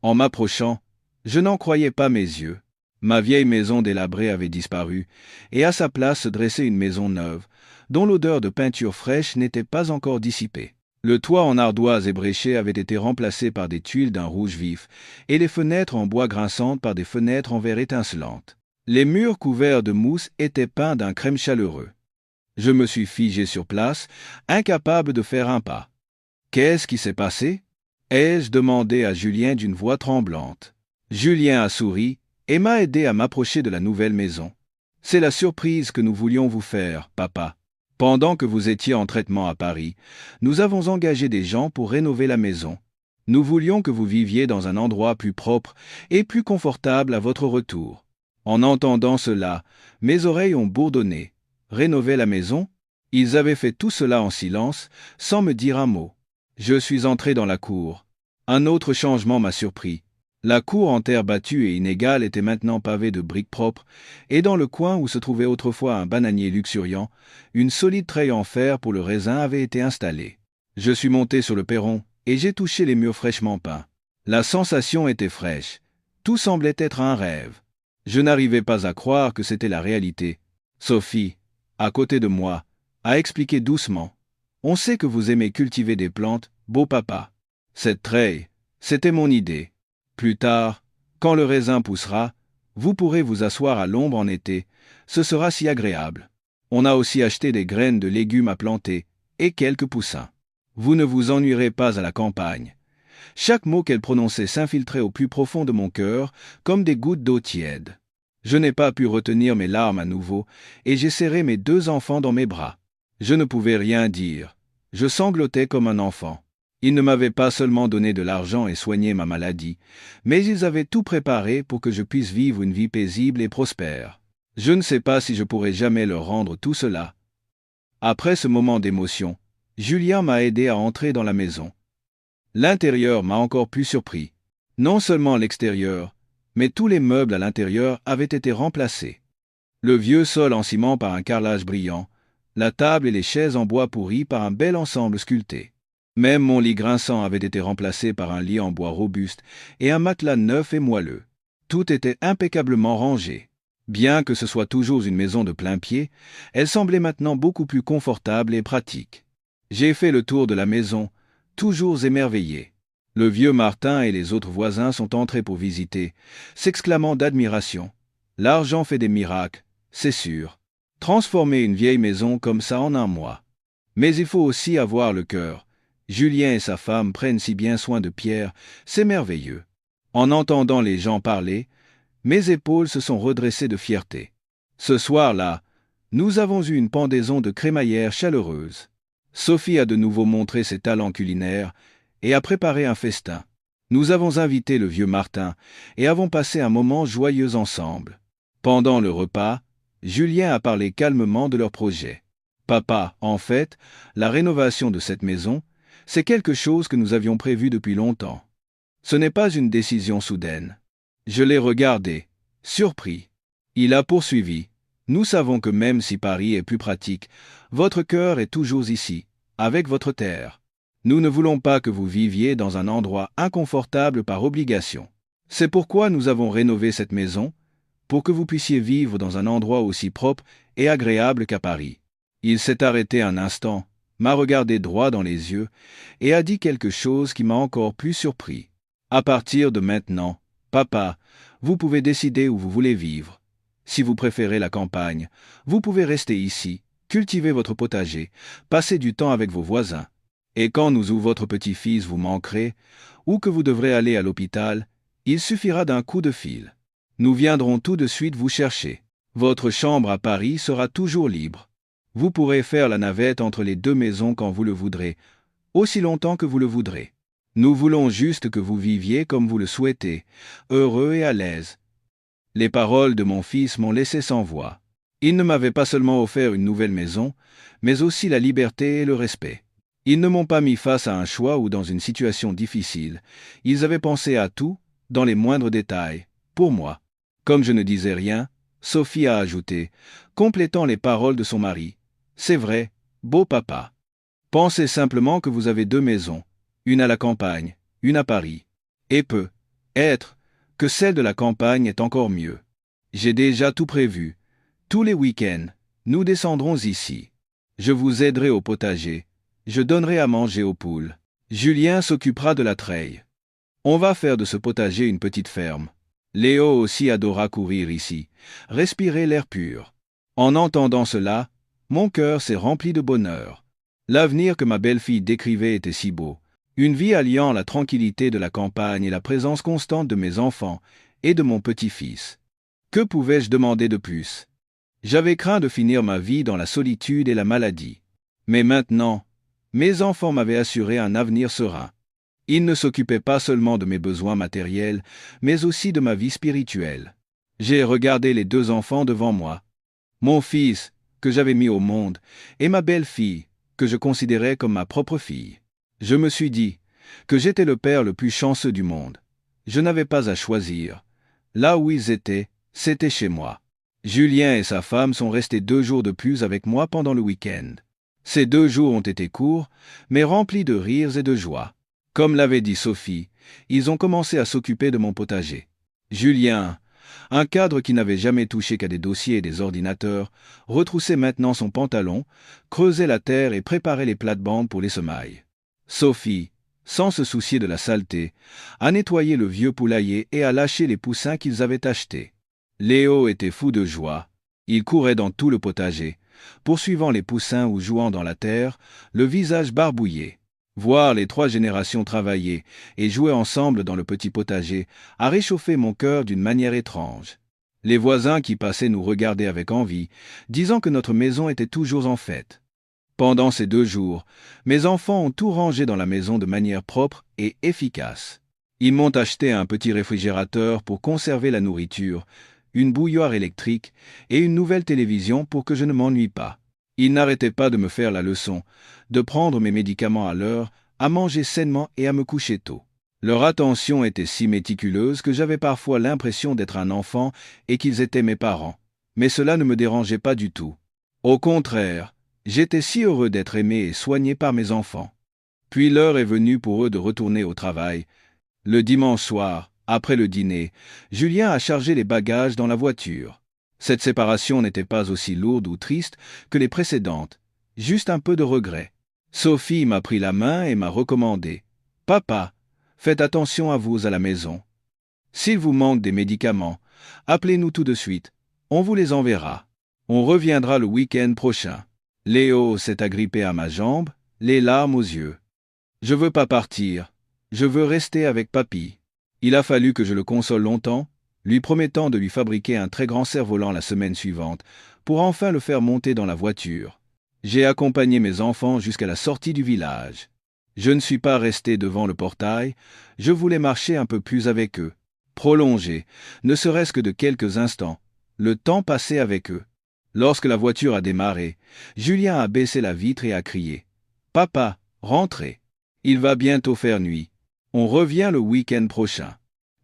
En m'approchant, je n'en croyais pas mes yeux. Ma vieille maison délabrée avait disparu, et à sa place se dressait une maison neuve, dont l'odeur de peinture fraîche n'était pas encore dissipée. Le toit en ardoise ébréchée avait été remplacé par des tuiles d'un rouge vif, et les fenêtres en bois grinçantes par des fenêtres en verre étincelantes. Les murs couverts de mousse étaient peints d'un crème chaleureux. Je me suis figé sur place, incapable de faire un pas. « Qu'est-ce qui s'est passé ?» ai-je demandé à Julien d'une voix tremblante. Julien a souri et m'a aidé à m'approcher de la nouvelle maison. « C'est la surprise que nous voulions vous faire, papa. Pendant que vous étiez en traitement à Paris, nous avons engagé des gens pour rénover la maison. Nous voulions que vous viviez dans un endroit plus propre et plus confortable à votre retour. » En entendant cela, mes oreilles ont bourdonné. Rénover la maison ? Ils avaient fait tout cela en silence, sans me dire un mot. Je suis entré dans la cour. Un autre changement m'a surpris. La cour en terre battue et inégale était maintenant pavée de briques propres, et dans le coin où se trouvait autrefois un bananier luxuriant, une solide treille en fer pour le raisin avait été installée. Je suis monté sur le perron, et j'ai touché les murs fraîchement peints. La sensation était fraîche. Tout semblait être un rêve. Je n'arrivais pas à croire que c'était la réalité. Sophie, à côté de moi, a expliqué doucement. « On sait que vous aimez cultiver des plantes, beau papa. Cette treille, c'était mon idée. Plus tard, quand le raisin poussera, vous pourrez vous asseoir à l'ombre en été. Ce sera si agréable. On a aussi acheté des graines de légumes à planter et quelques poussins. Vous ne vous ennuierez pas à la campagne. » Chaque mot qu'elle prononçait s'infiltrait au plus profond de mon cœur, comme des gouttes d'eau tiède. Je n'ai pas pu retenir mes larmes à nouveau, et j'ai serré mes deux enfants dans mes bras. Je ne pouvais rien dire. Je sanglotais comme un enfant. Ils ne m'avaient pas seulement donné de l'argent et soigné ma maladie, mais ils avaient tout préparé pour que je puisse vivre une vie paisible et prospère. Je ne sais pas si je pourrai jamais leur rendre tout cela. Après ce moment d'émotion, Julien m'a aidé à entrer dans la maison. L'intérieur m'a encore plus surpris. Non seulement l'extérieur, mais tous les meubles à l'intérieur avaient été remplacés. Le vieux sol en ciment par un carrelage brillant, la table et les chaises en bois pourri par un bel ensemble sculpté. Même mon lit grinçant avait été remplacé par un lit en bois robuste et un matelas neuf et moelleux. Tout était impeccablement rangé. Bien que ce soit toujours une maison de plain-pied, elle semblait maintenant beaucoup plus confortable et pratique. J'ai fait le tour de la maison, toujours émerveillé. Le vieux Martin et les autres voisins sont entrés pour visiter, s'exclamant d'admiration. L'argent fait des miracles, c'est sûr. Transformer une vieille maison comme ça en un mois. Mais il faut aussi avoir le cœur. Julien et sa femme prennent si bien soin de Pierre, c'est merveilleux. En entendant les gens parler, mes épaules se sont redressées de fierté. Ce soir-là, nous avons eu une pendaison de crémaillère chaleureuse. Sophie a de nouveau montré ses talents culinaires et a préparé un festin. Nous avons invité le vieux Martin et avons passé un moment joyeux ensemble. Pendant le repas, Julien a parlé calmement de leur projet. Papa, en fait, la rénovation de cette maison, c'est quelque chose que nous avions prévu depuis longtemps. Ce n'est pas une décision soudaine. Je l'ai regardé, surpris. Il a poursuivi. Nous savons que même si Paris est plus pratique, votre cœur est toujours ici, avec votre terre. Nous ne voulons pas que vous viviez dans un endroit inconfortable par obligation. C'est pourquoi nous avons rénové cette maison, pour que vous puissiez vivre dans un endroit aussi propre et agréable qu'à Paris. Il s'est arrêté un instant, m'a regardé droit dans les yeux et a dit quelque chose qui m'a encore plus surpris. À partir de maintenant, papa, vous pouvez décider où vous voulez vivre. Si vous préférez la campagne, vous pouvez rester ici, cultiver votre potager, passer du temps avec vos voisins. Et quand nous ou votre petit-fils vous manquerez, ou que vous devrez aller à l'hôpital, il suffira d'un coup de fil. Nous viendrons tout de suite vous chercher. Votre chambre à Paris sera toujours libre. Vous pourrez faire la navette entre les deux maisons quand vous le voudrez, aussi longtemps que vous le voudrez. Nous voulons juste que vous viviez comme vous le souhaitez, heureux et à l'aise. Les paroles de mon fils m'ont laissé sans voix. Il ne m'avait pas seulement offert une nouvelle maison, mais aussi la liberté et le respect. Ils ne m'ont pas mis face à un choix ou dans une situation difficile. Ils avaient pensé à tout, dans les moindres détails, pour moi. Comme je ne disais rien, Sophie a ajouté, complétant les paroles de son mari. C'est vrai, beau papa. Pensez simplement que vous avez deux maisons, une à la campagne, une à Paris. Et peut être que celle de la campagne est encore mieux. J'ai déjà tout prévu. Tous les week-ends, nous descendrons ici. Je vous aiderai au potager. Je donnerai à manger aux poules. Julien s'occupera de la treille. On va faire de ce potager une petite ferme. Léo aussi adora courir ici, respirer l'air pur. En entendant cela, mon cœur s'est rempli de bonheur. L'avenir que ma belle-fille décrivait était si beau. Une vie alliant la tranquillité de la campagne et la présence constante de mes enfants et de mon petit-fils. Que pouvais-je demander de plus? J'avais craint de finir ma vie dans la solitude et la maladie. Mais maintenant, mes enfants m'avaient assuré un avenir serein. Ils ne s'occupaient pas seulement de mes besoins matériels, mais aussi de ma vie spirituelle. J'ai regardé les deux enfants devant moi. Mon fils, que j'avais mis au monde, et ma belle-fille, que je considérais comme ma propre fille. Je me suis dit que j'étais le père le plus chanceux du monde. Je n'avais pas à choisir. Là où ils étaient, c'était chez moi. Julien et sa femme sont restés 2 jours de plus avec moi pendant le week-end. Ces 2 jours ont été courts, mais remplis de rires et de joie. Comme l'avait dit Sophie, ils ont commencé à s'occuper de mon potager. Julien, un cadre qui n'avait jamais touché qu'à des dossiers et des ordinateurs, retroussait maintenant son pantalon, creusait la terre et préparait les plates-bandes pour les semailles. Sophie, sans se soucier de la saleté, a nettoyé le vieux poulailler et a lâché les poussins qu'ils avaient achetés. Léo était fou de joie. Il courait dans tout le potager, poursuivant les poussins ou jouant dans la terre, le visage barbouillé. Voir les 3 générations travailler et jouer ensemble dans le petit potager a réchauffé mon cœur d'une manière étrange. Les voisins qui passaient nous regardaient avec envie, disant que notre maison était toujours en fête. Pendant ces 2 jours, mes enfants ont tout rangé dans la maison de manière propre et efficace. Ils m'ont acheté un petit réfrigérateur pour conserver la nourriture, une bouilloire électrique et une nouvelle télévision pour que je ne m'ennuie pas. Ils n'arrêtaient pas de me faire la leçon, de prendre mes médicaments à l'heure, à manger sainement et à me coucher tôt. Leur attention était si méticuleuse que j'avais parfois l'impression d'être un enfant et qu'ils étaient mes parents. Mais cela ne me dérangeait pas du tout. Au contraire, j'étais si heureux d'être aimé et soigné par mes enfants. Puis l'heure est venue pour eux de retourner au travail. Le dimanche soir, après le dîner, Julien a chargé les bagages dans la voiture. Cette séparation n'était pas aussi lourde ou triste que les précédentes, juste un peu de regret. Sophie m'a pris la main et m'a recommandé « Papa, faites attention à vous à la maison. S'il vous manque des médicaments, appelez-nous tout de suite, on vous les enverra. On reviendra le week-end prochain. » Léo s'est agrippé à ma jambe, les larmes aux yeux. « Je veux pas partir, je veux rester avec papy. » Il a fallu que je le console longtemps, lui promettant de lui fabriquer un très grand cerf-volant la semaine suivante, pour enfin le faire monter dans la voiture. J'ai accompagné mes enfants jusqu'à la sortie du village. Je ne suis pas resté devant le portail, je voulais marcher un peu plus avec eux, prolonger, ne serait-ce que de quelques instants, le temps passé avec eux. Lorsque la voiture a démarré, Julien a baissé la vitre et a crié « Papa, rentrez. Il va bientôt faire nuit. On revient le week-end prochain. »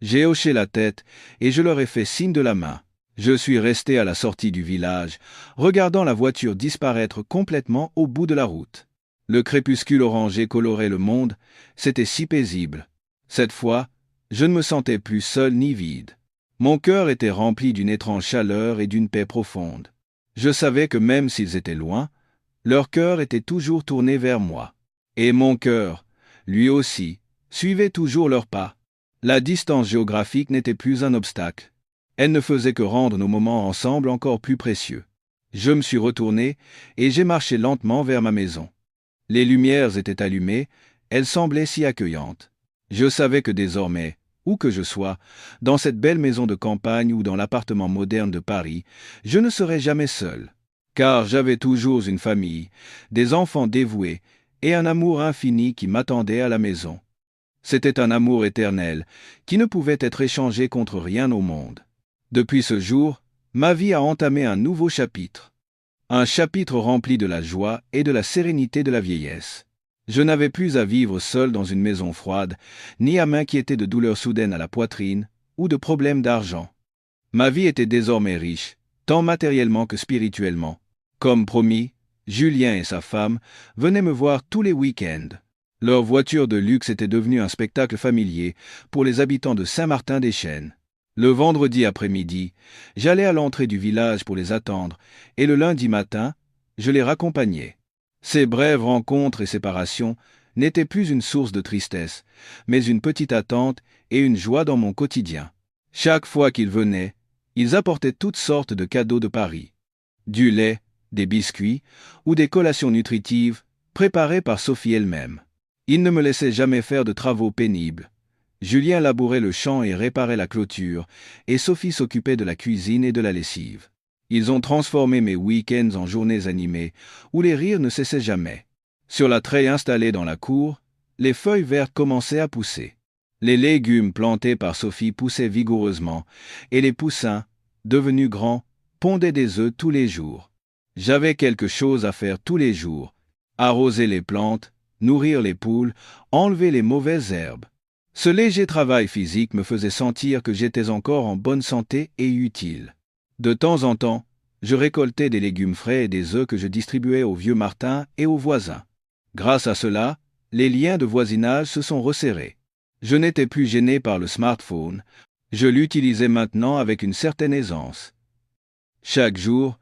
J'ai hoché la tête et je leur ai fait signe de la main. Je suis resté à la sortie du village, regardant la voiture disparaître complètement au bout de la route. Le crépuscule orangé colorait le monde, c'était si paisible. Cette fois, je ne me sentais plus seul ni vide. Mon cœur était rempli d'une étrange chaleur et d'une paix profonde. Je savais que même s'ils étaient loin, leur cœur était toujours tourné vers moi. Et mon cœur, lui aussi, suivait toujours leurs pas. La distance géographique n'était plus un obstacle. Elle ne faisait que rendre nos moments ensemble encore plus précieux. Je me suis retourné et j'ai marché lentement vers ma maison. Les lumières étaient allumées, elles semblaient si accueillantes. Je savais que désormais, où que je sois, dans cette belle maison de campagne ou dans l'appartement moderne de Paris, je ne serais jamais seul. Car j'avais toujours une famille, des enfants dévoués et un amour infini qui m'attendait à la maison. C'était un amour éternel, qui ne pouvait être échangé contre rien au monde. Depuis ce jour, ma vie a entamé un nouveau chapitre. Un chapitre rempli de la joie et de la sérénité de la vieillesse. Je n'avais plus à vivre seul dans une maison froide, ni à m'inquiéter de douleurs soudaines à la poitrine ou de problèmes d'argent. Ma vie était désormais riche, tant matériellement que spirituellement. Comme promis, Julien et sa femme venaient me voir tous les week-ends. Leur voiture de luxe était devenue un spectacle familier pour les habitants de Saint-Martin-des-Chênes. Le vendredi après-midi, j'allais à l'entrée du village pour les attendre, et le lundi matin, je les raccompagnais. Ces brèves rencontres et séparations n'étaient plus une source de tristesse, mais une petite attente et une joie dans mon quotidien. Chaque fois qu'ils venaient, ils apportaient toutes sortes de cadeaux de Paris. Du lait, des biscuits ou des collations nutritives préparées par Sophie elle-même. Ils ne me laissaient jamais faire de travaux pénibles. Julien labourait le champ et réparait la clôture, et Sophie s'occupait de la cuisine et de la lessive. Ils ont transformé mes week-ends en journées animées, où les rires ne cessaient jamais. Sur la treille installée dans la cour, les feuilles vertes commençaient à pousser. Les légumes plantés par Sophie poussaient vigoureusement, et les poussins, devenus grands, pondaient des œufs tous les jours. J'avais quelque chose à faire tous les jours. Arroser les plantes, nourrir les poules, enlever les mauvaises herbes. Ce léger travail physique me faisait sentir que j'étais encore en bonne santé et utile. De temps en temps, je récoltais des légumes frais et des œufs que je distribuais au vieux Martin et aux voisins. Grâce à cela, les liens de voisinage se sont resserrés. Je n'étais plus gêné par le smartphone, je l'utilisais maintenant avec une certaine aisance. Chaque jour,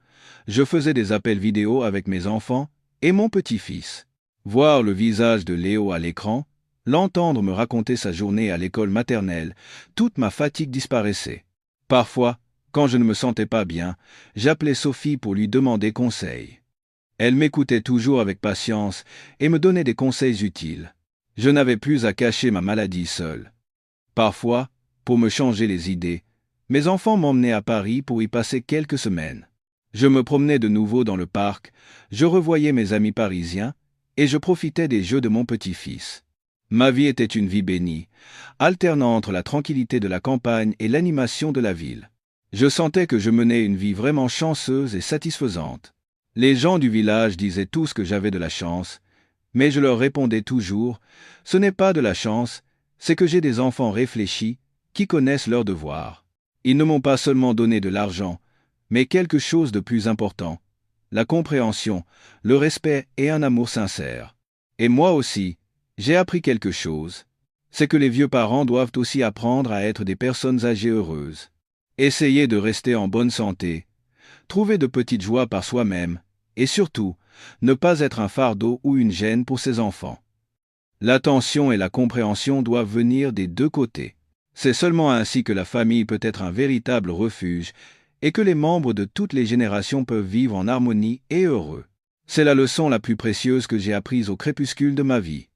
je faisais des appels vidéo avec mes enfants et mon petit-fils. Voir le visage de Léo à l'écran, l'entendre me raconter sa journée à l'école maternelle, toute ma fatigue disparaissait. Parfois, quand je ne me sentais pas bien, j'appelais Sophie pour lui demander conseil. Elle m'écoutait toujours avec patience et me donnait des conseils utiles. Je n'avais plus à cacher ma maladie seule. Parfois, pour me changer les idées, mes enfants m'emmenaient à Paris pour y passer quelques semaines. Je me promenais de nouveau dans le parc, je revoyais mes amis parisiens et je profitais des jeux de mon petit-fils. Ma vie était une vie bénie, alternant entre la tranquillité de la campagne et l'animation de la ville. Je sentais que je menais une vie vraiment chanceuse et satisfaisante. Les gens du village disaient tous que j'avais de la chance, mais je leur répondais toujours, ce n'est pas de la chance, c'est que j'ai des enfants réfléchis, qui connaissent leurs devoirs. Ils ne m'ont pas seulement donné de l'argent, mais quelque chose de plus important, la compréhension, le respect et un amour sincère. Et moi aussi, j'ai appris quelque chose. C'est que les vieux parents doivent aussi apprendre à être des personnes âgées heureuses. Essayer de rester en bonne santé, trouver de petites joies par soi-même, et surtout, ne pas être un fardeau ou une gêne pour ses enfants. L'attention et la compréhension doivent venir des deux côtés. C'est seulement ainsi que la famille peut être un véritable refuge et que les membres de toutes les générations peuvent vivre en harmonie et heureux. C'est la leçon la plus précieuse que j'ai apprise au crépuscule de ma vie.